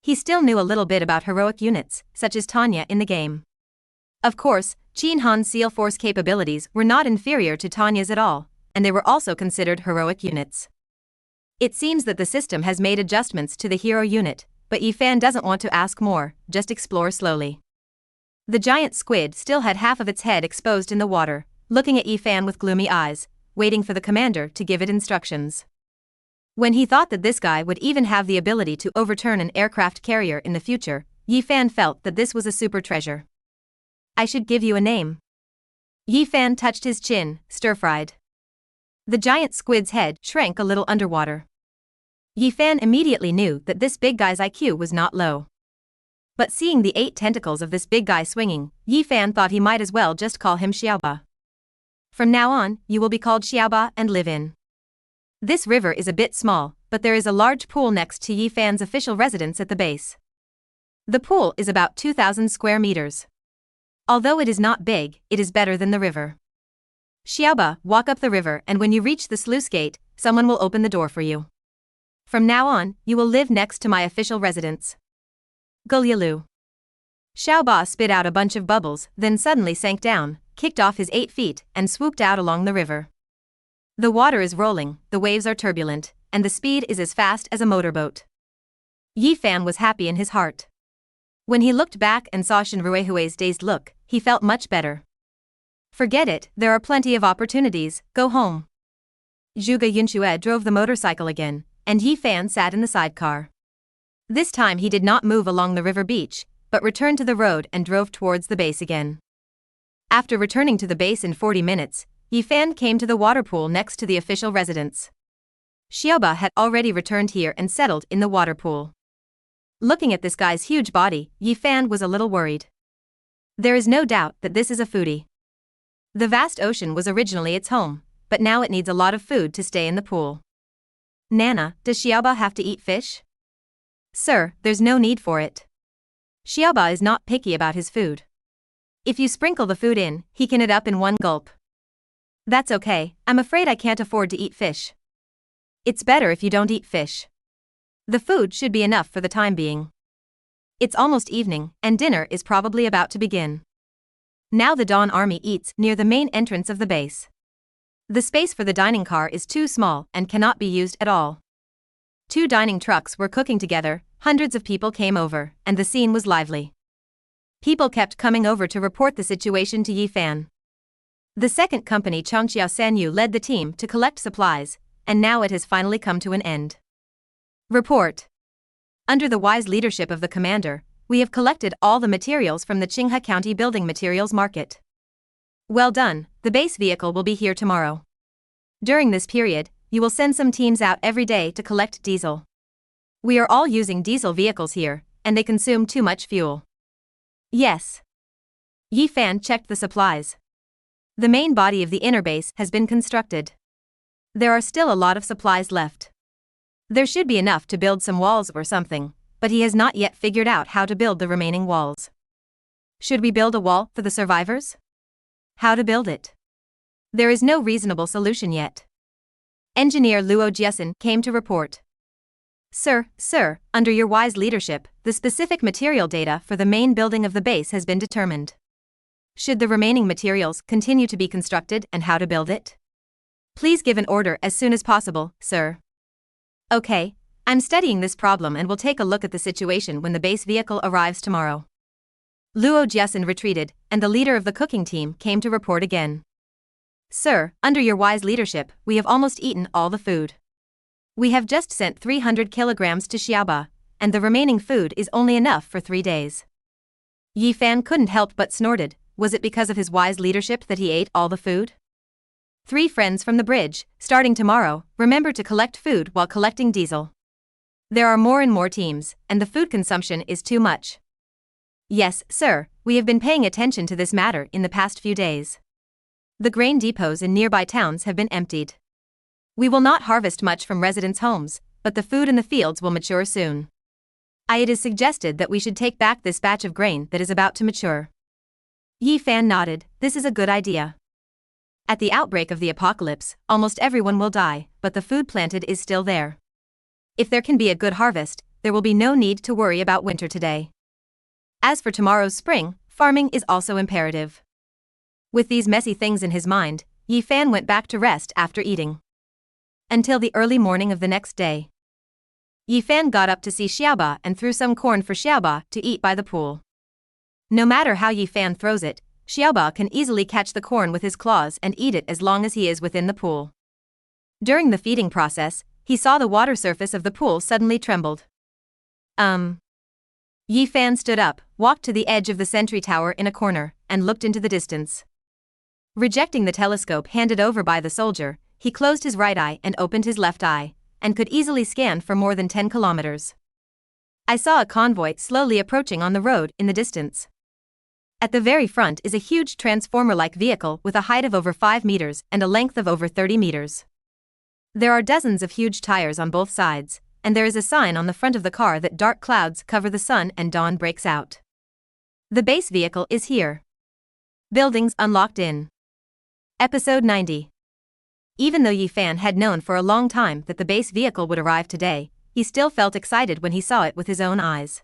He still knew a little bit about heroic units, such as Tanya in the game. Of course, Qin Han's SEAL Force capabilities were not inferior to Tanya's at all, and they were also considered heroic units. It seems that the system has made adjustments to the hero unit, but Yifan doesn't want to ask more, just explore slowly. The giant squid still had half of its head exposed in the water, looking at Yifan with gloomy eyes, waiting for the commander to give it instructions. When he thought that this guy would even have the ability to overturn an aircraft carrier in the future, Yi Fan felt that this was a super treasure. I should give you a name. Yi Fan touched his chin, stir-fried. The giant squid's head shrank a little underwater. Yi Fan immediately knew that this big guy's IQ was not low. But seeing the 8 tentacles of this big guy swinging, Yi Fan thought he might as well just call him Xiaoba. From now on, you will be called Xiaoba and live in. This river is a bit small, but there is a large pool next to Yi Fan's official residence at the base. The pool is about 2,000 square meters. Although it is not big, it is better than the river. Xiaoba, walk up the river, and when you reach the sluice gate, someone will open the door for you. From now on, you will live next to my official residence. Gulyalu. Xiaoba spit out a bunch of bubbles, then suddenly sank down, kicked off his 8 feet, and swooped out along the river. The water is rolling, the waves are turbulent, and the speed is as fast as a motorboat. Yi Fan was happy in his heart. When he looked back and saw Shinruehue's dazed look, he felt much better. Forget it, there are plenty of opportunities, go home. Zhuge Yunxue drove the motorcycle again, and Yi Fan sat in the sidecar. This time he did not move along the river beach, but returned to the road and drove towards the base again. After returning to the base in 40 minutes, Yi Fan came to the water pool next to the official residence. Xiaoba had already returned here and settled in the water pool. Looking at this guy's huge body, Yi Fan was a little worried. There is no doubt that this is a foodie. The vast ocean was originally its home, but now it needs a lot of food to stay in the pool. Nana, does Xiaoba have to eat fish? Sir, there's no need for it. Xiaoba is not picky about his food. If you sprinkle the food in, he can eat it up in one gulp. That's okay, I'm afraid I can't afford to eat fish. It's better if you don't eat fish. The food should be enough for the time being. It's almost evening, and dinner is probably about to begin. Now the Dawn Army eats near the main entrance of the base. The space for the dining car is too small and cannot be used at all. 2 dining trucks were cooking together, hundreds of people came over, and the scene was lively. People kept coming over to report the situation to Yi Fan. The second company Chongqiao Sanyu led the team to collect supplies, and now it has finally come to an end. Report. Under the wise leadership of the commander, we have collected all the materials from the Qinghe County Building Materials Market. Well done, the base vehicle will be here tomorrow. During this period, you will send some teams out every day to collect diesel. We are all using diesel vehicles here, and they consume too much fuel. Yes. Yi Fan checked the supplies. The main body of the inner base has been constructed. There are still a lot of supplies left. There should be enough to build some walls or something, but he has not yet figured out how to build the remaining walls. Should we build a wall for the survivors? How to build it? There is no reasonable solution yet. Engineer Luo Jiesen came to report. Sir, under your wise leadership, the specific material data for the main building of the base has been determined. Should the remaining materials continue to be constructed and how to build it? Please give an order as soon as possible, sir. Okay, I'm studying this problem and will take a look at the situation when the base vehicle arrives tomorrow. Luo Jiesen retreated, and the leader of the cooking team came to report again. Sir, under your wise leadership, we have almost eaten all the food. We have just sent 300 kilograms to Xiaoba, and the remaining food is only enough for 3 days. Yi Fan couldn't help but snorted. Was it because of his wise leadership that he ate all the food? 3 friends from the bridge, starting tomorrow, remember to collect food while collecting diesel. There are more and more teams, and the food consumption is too much. Yes, sir, we have been paying attention to this matter in the past few days. The grain depots in nearby towns have been emptied. We will not harvest much from residents' homes, but the food in the fields will mature soon. It is suggested that we should take back this batch of grain that is about to mature. Yi Fan nodded, this is a good idea. At the outbreak of the apocalypse, almost everyone will die, but the food planted is still there. If there can be a good harvest, there will be no need to worry about winter today. As for tomorrow's spring, farming is also imperative. With these messy things in his mind, Yi Fan went back to rest after eating. Until the early morning of the next day. Yi Fan got up to see Xiaoba and threw some corn for Xiaoba to eat by the pool. No matter how Yi Fan throws it, Xiaoba can easily catch the corn with his claws and eat it as long as he is within the pool. During the feeding process, he saw the water surface of the pool suddenly trembled. Yi Fan stood up, walked to the edge of the sentry tower in a corner, and looked into the distance. Rejecting the telescope handed over by the soldier, he closed his right eye and opened his left eye, and could easily scan for more than 10 kilometers. I saw a convoy slowly approaching on the road in the distance. At the very front is a huge transformer-like vehicle with a height of over 5 meters and a length of over 30 meters. There are dozens of huge tires on both sides, and there is a sign on the front of the car that dark clouds cover the sun and dawn breaks out. The base vehicle is here. Buildings unlocked in Episode 90. Even though Yi Fan had known for a long time that the base vehicle would arrive today, he still felt excited when he saw it with his own eyes.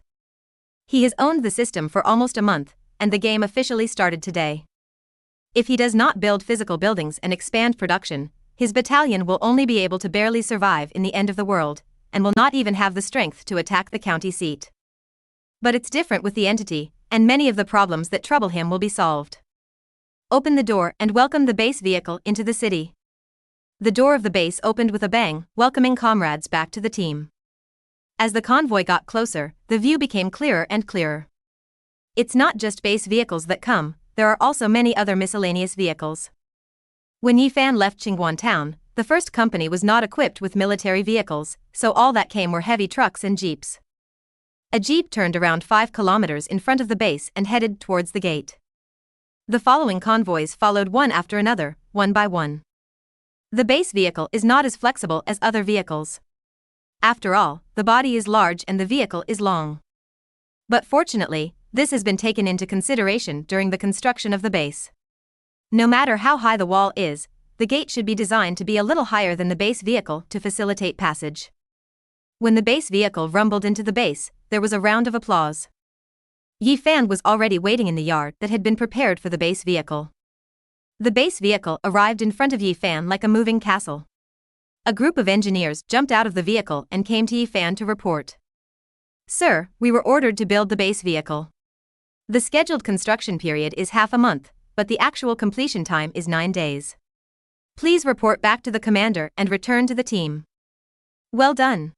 He has owned the system for almost a month, and the game officially started today. If he does not build physical buildings and expand production, his battalion will only be able to barely survive in the end of the world, and will not even have the strength to attack the county seat. But it's different with the entity, and many of the problems that trouble him will be solved. Open the door and welcome the base vehicle into the city. The door of the base opened with a bang, welcoming comrades back to the team. As the convoy got closer, the view became clearer and clearer. It's not just base vehicles that come, there are also many other miscellaneous vehicles. When Yi Fan left Qingguan town, the first company was not equipped with military vehicles, so all that came were heavy trucks and jeeps. A jeep turned around 5 kilometers in front of the base and headed towards the gate. The following convoys followed one after another, one by one. The base vehicle is not as flexible as other vehicles. After all, the body is large and the vehicle is long. But fortunately, this has been taken into consideration during the construction of the base. No matter how high the wall is, the gate should be designed to be a little higher than the base vehicle to facilitate passage. When the base vehicle rumbled into the base, there was a round of applause. Yi Fan was already waiting in the yard that had been prepared for the base vehicle. The base vehicle arrived in front of Yi Fan like a moving castle. A group of engineers jumped out of the vehicle and came to Yi Fan to report. "Sir, we were ordered to build the base vehicle. The scheduled construction period is half a month, but the actual completion time is 9 days. Please report back to the commander and return to the team." "Well done.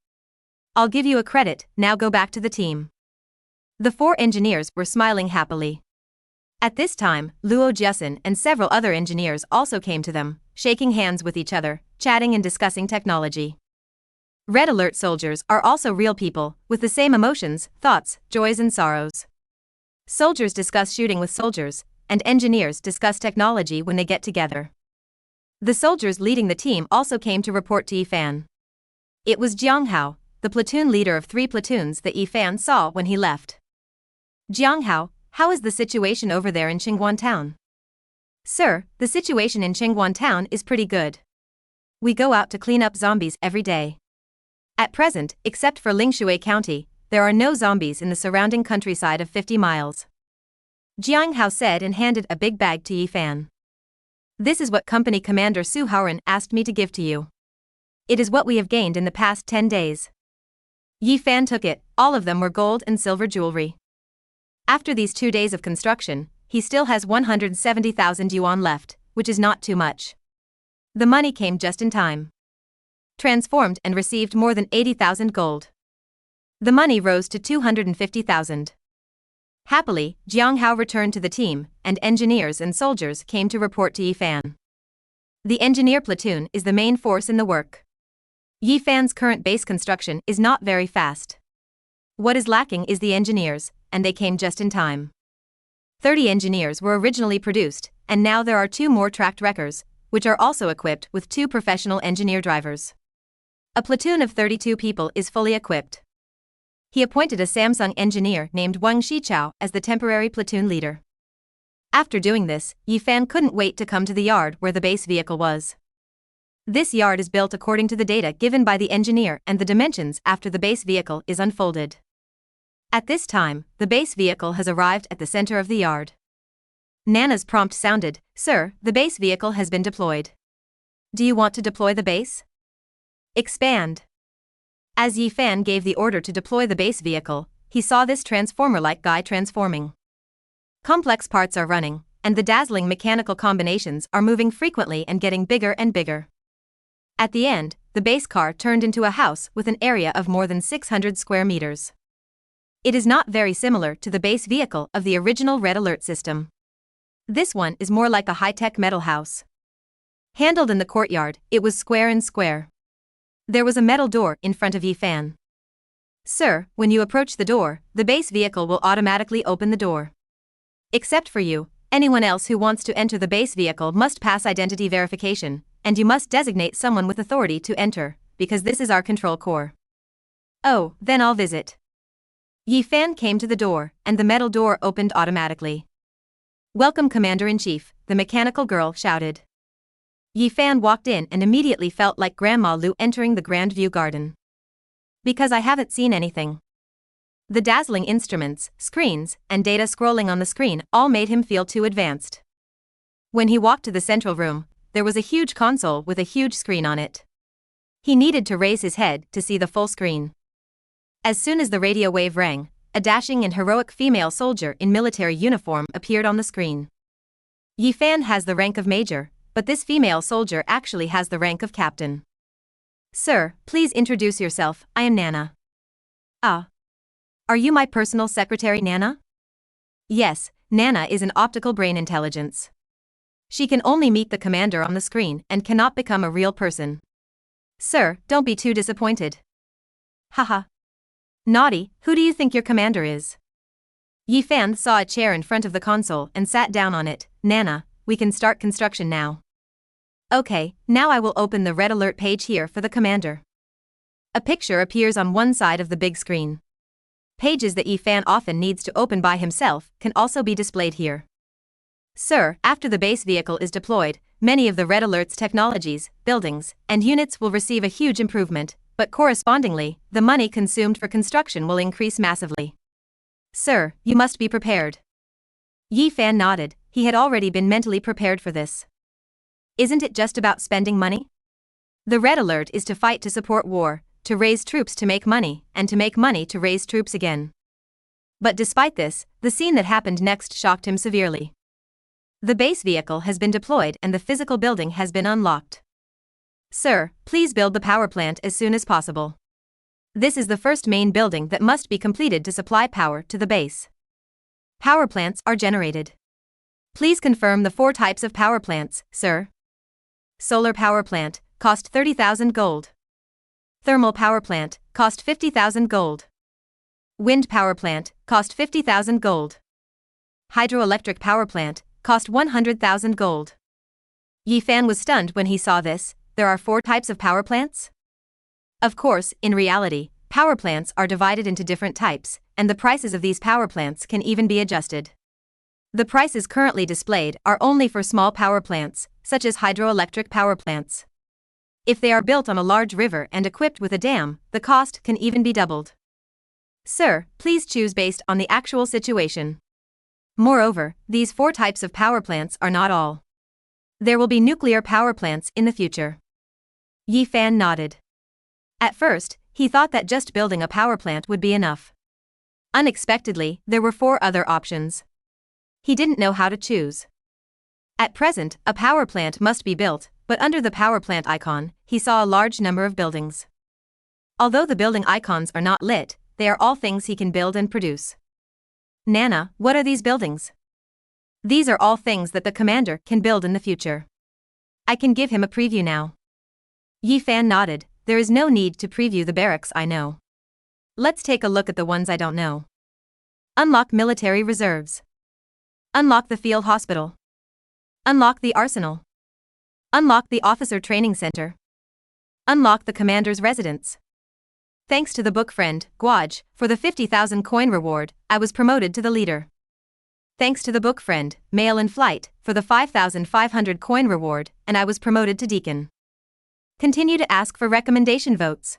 I'll give you a credit, now go back to the team." The 4 engineers were smiling happily. At this time, Luo Jiasen and several other engineers also came to them, shaking hands with each other, chatting and discussing technology. Red Alert soldiers are also real people, with the same emotions, thoughts, joys and sorrows. Soldiers discuss shooting with soldiers, and engineers discuss technology when they get together. The soldiers leading the team also came to report to Yi Fan. It was Jiang Hao, the platoon leader of 3 platoons that Yi Fan saw when he left. "Jiang Hao, how is the situation over there in Qingguan town?" "Sir, the situation in Qingguan town is pretty good. We go out to clean up zombies every day. At present, except for Lingshui County, there are no zombies in the surrounding countryside of 50 miles. Jiang Hao said and handed a big bag to Yi Fan. "This is what Company Commander Su Haoren asked me to give to you. It is what we have gained in the past 10 days. Yi Fan took it, all of them were gold and silver jewelry. After these 2 days of construction, he still has 170,000 yuan left, which is not too much. The money came just in time. Transformed and received more than 80,000 gold. The money rose to 250,000. Happily, Jiang Hao returned to the team, and engineers and soldiers came to report to Yi Fan. The engineer platoon is the main force in the work. Yi Fan's current base construction is not very fast. What is lacking is the engineers, and they came just in time. 30 engineers were originally produced, and now there are 2 more tracked wreckers, which are also equipped with 2 professional engineer drivers. A platoon of 32 people is fully equipped. He appointed a Samsung engineer named Wang Shichao as the temporary platoon leader. After doing this, Yi Fan couldn't wait to come to the yard where the base vehicle was. This yard is built according to the data given by the engineer and the dimensions after the base vehicle is unfolded. At this time, the base vehicle has arrived at the center of the yard. Nana's prompt sounded, "Sir, the base vehicle has been deployed. Do you want to deploy the base? Expand." As Yi Fan gave the order to deploy the base vehicle, he saw this transformer-like guy transforming. Complex parts are running, and the dazzling mechanical combinations are moving frequently and getting bigger and bigger. At the end, the base car turned into a house with an area of more than 600 square meters. It is not very similar to the base vehicle of the original Red Alert system. This one is more like a high-tech metal house. Handled in the courtyard, it was square and square. There was a metal door in front of Yi-Fan. Sir, when you approach the door, the base vehicle will automatically open the door. Except for you, anyone else who wants to enter the base vehicle must pass identity verification, and you must designate someone with authority to enter, because this is our control core. Oh, then I'll visit. Yi-Fan came to the door, and the metal door opened automatically. Welcome, Commander-in-Chief, the mechanical girl shouted. Yi-Fan walked in and immediately felt like Grandma Lu entering the Grand View Garden. Because I haven't seen anything. The dazzling instruments, screens, and data scrolling on the screen all made him feel too advanced. When he walked to the central room, there was a huge console with a huge screen on it. He needed to raise his head to see the full screen. As soon as the radio wave rang, a dashing and heroic female soldier in military uniform appeared on the screen. Yi-Fan has the rank of major, but this female soldier actually has the rank of captain. Sir, please introduce yourself, I am Nana. Ah. Are you my personal secretary, Nana? Yes, Nana is an optical brain intelligence. She can only meet the commander on the screen and cannot become a real person. Sir, don't be too disappointed. Haha. Naughty, who do you think your commander is? Yi-Fan saw a chair in front of the console and sat down on it. Nana, we can start construction now. Okay, now I will open the Red Alert page here for the commander. A picture appears on one side of the big screen. Pages that Yi-Fan often needs to open by himself can also be displayed here. Sir, after the base vehicle is deployed, many of the Red Alert's technologies, buildings, and units will receive a huge improvement, but correspondingly, the money consumed for construction will increase massively. Sir, you must be prepared. Yi-Fan nodded. He had already been mentally prepared for this. Isn't it just about spending money? The Red Alert is to fight to support war, to raise troops to make money, and to make money to raise troops again. But despite this, the scene that happened next shocked him severely. The base vehicle has been deployed and the physical building has been unlocked. Sir, please build the power plant as soon as possible. This is the first main building that must be completed to supply power to the base. Power plants are generated. Please confirm the 4 types of power plants, sir. Solar power plant, cost 30,000 gold. Thermal power plant, cost 50,000 gold. Wind power plant, cost 50,000 gold. Hydroelectric power plant, cost 100,000 gold. Yi-Fan was stunned when he saw this. There are 4 types of power plants? Of course, in reality, power plants are divided into different types, and the prices of these power plants can even be adjusted. The prices currently displayed are only for small power plants, such as hydroelectric power plants. If they are built on a large river and equipped with a dam, the cost can even be doubled. Sir, please choose based on the actual situation. Moreover, these 4 types of power plants are not all. There will be nuclear power plants in the future. Yi-Fan nodded. At first, he thought that just building a power plant would be enough. Unexpectedly, there were 4 other options. He didn't know how to choose. At present, a power plant must be built, but under the power plant icon, he saw a large number of buildings. Although the building icons are not lit, they are all things he can build and produce. Nana, what are these buildings? These are all things that the commander can build in the future. I can give him a preview now. Yi-Fan nodded. There is no need to preview the barracks I know. Let's take a look at the ones I don't know. Unlock military reserves. Unlock the field hospital. Unlock the arsenal. Unlock the officer training center. Unlock the commander's residence. Thanks to the book friend, Guaj, for the 50,000 coin reward, I was promoted to the leader. Thanks to the book friend, Mail in Flight, for the 5,500 coin reward, and I was promoted to deacon. Continue to ask for recommendation votes.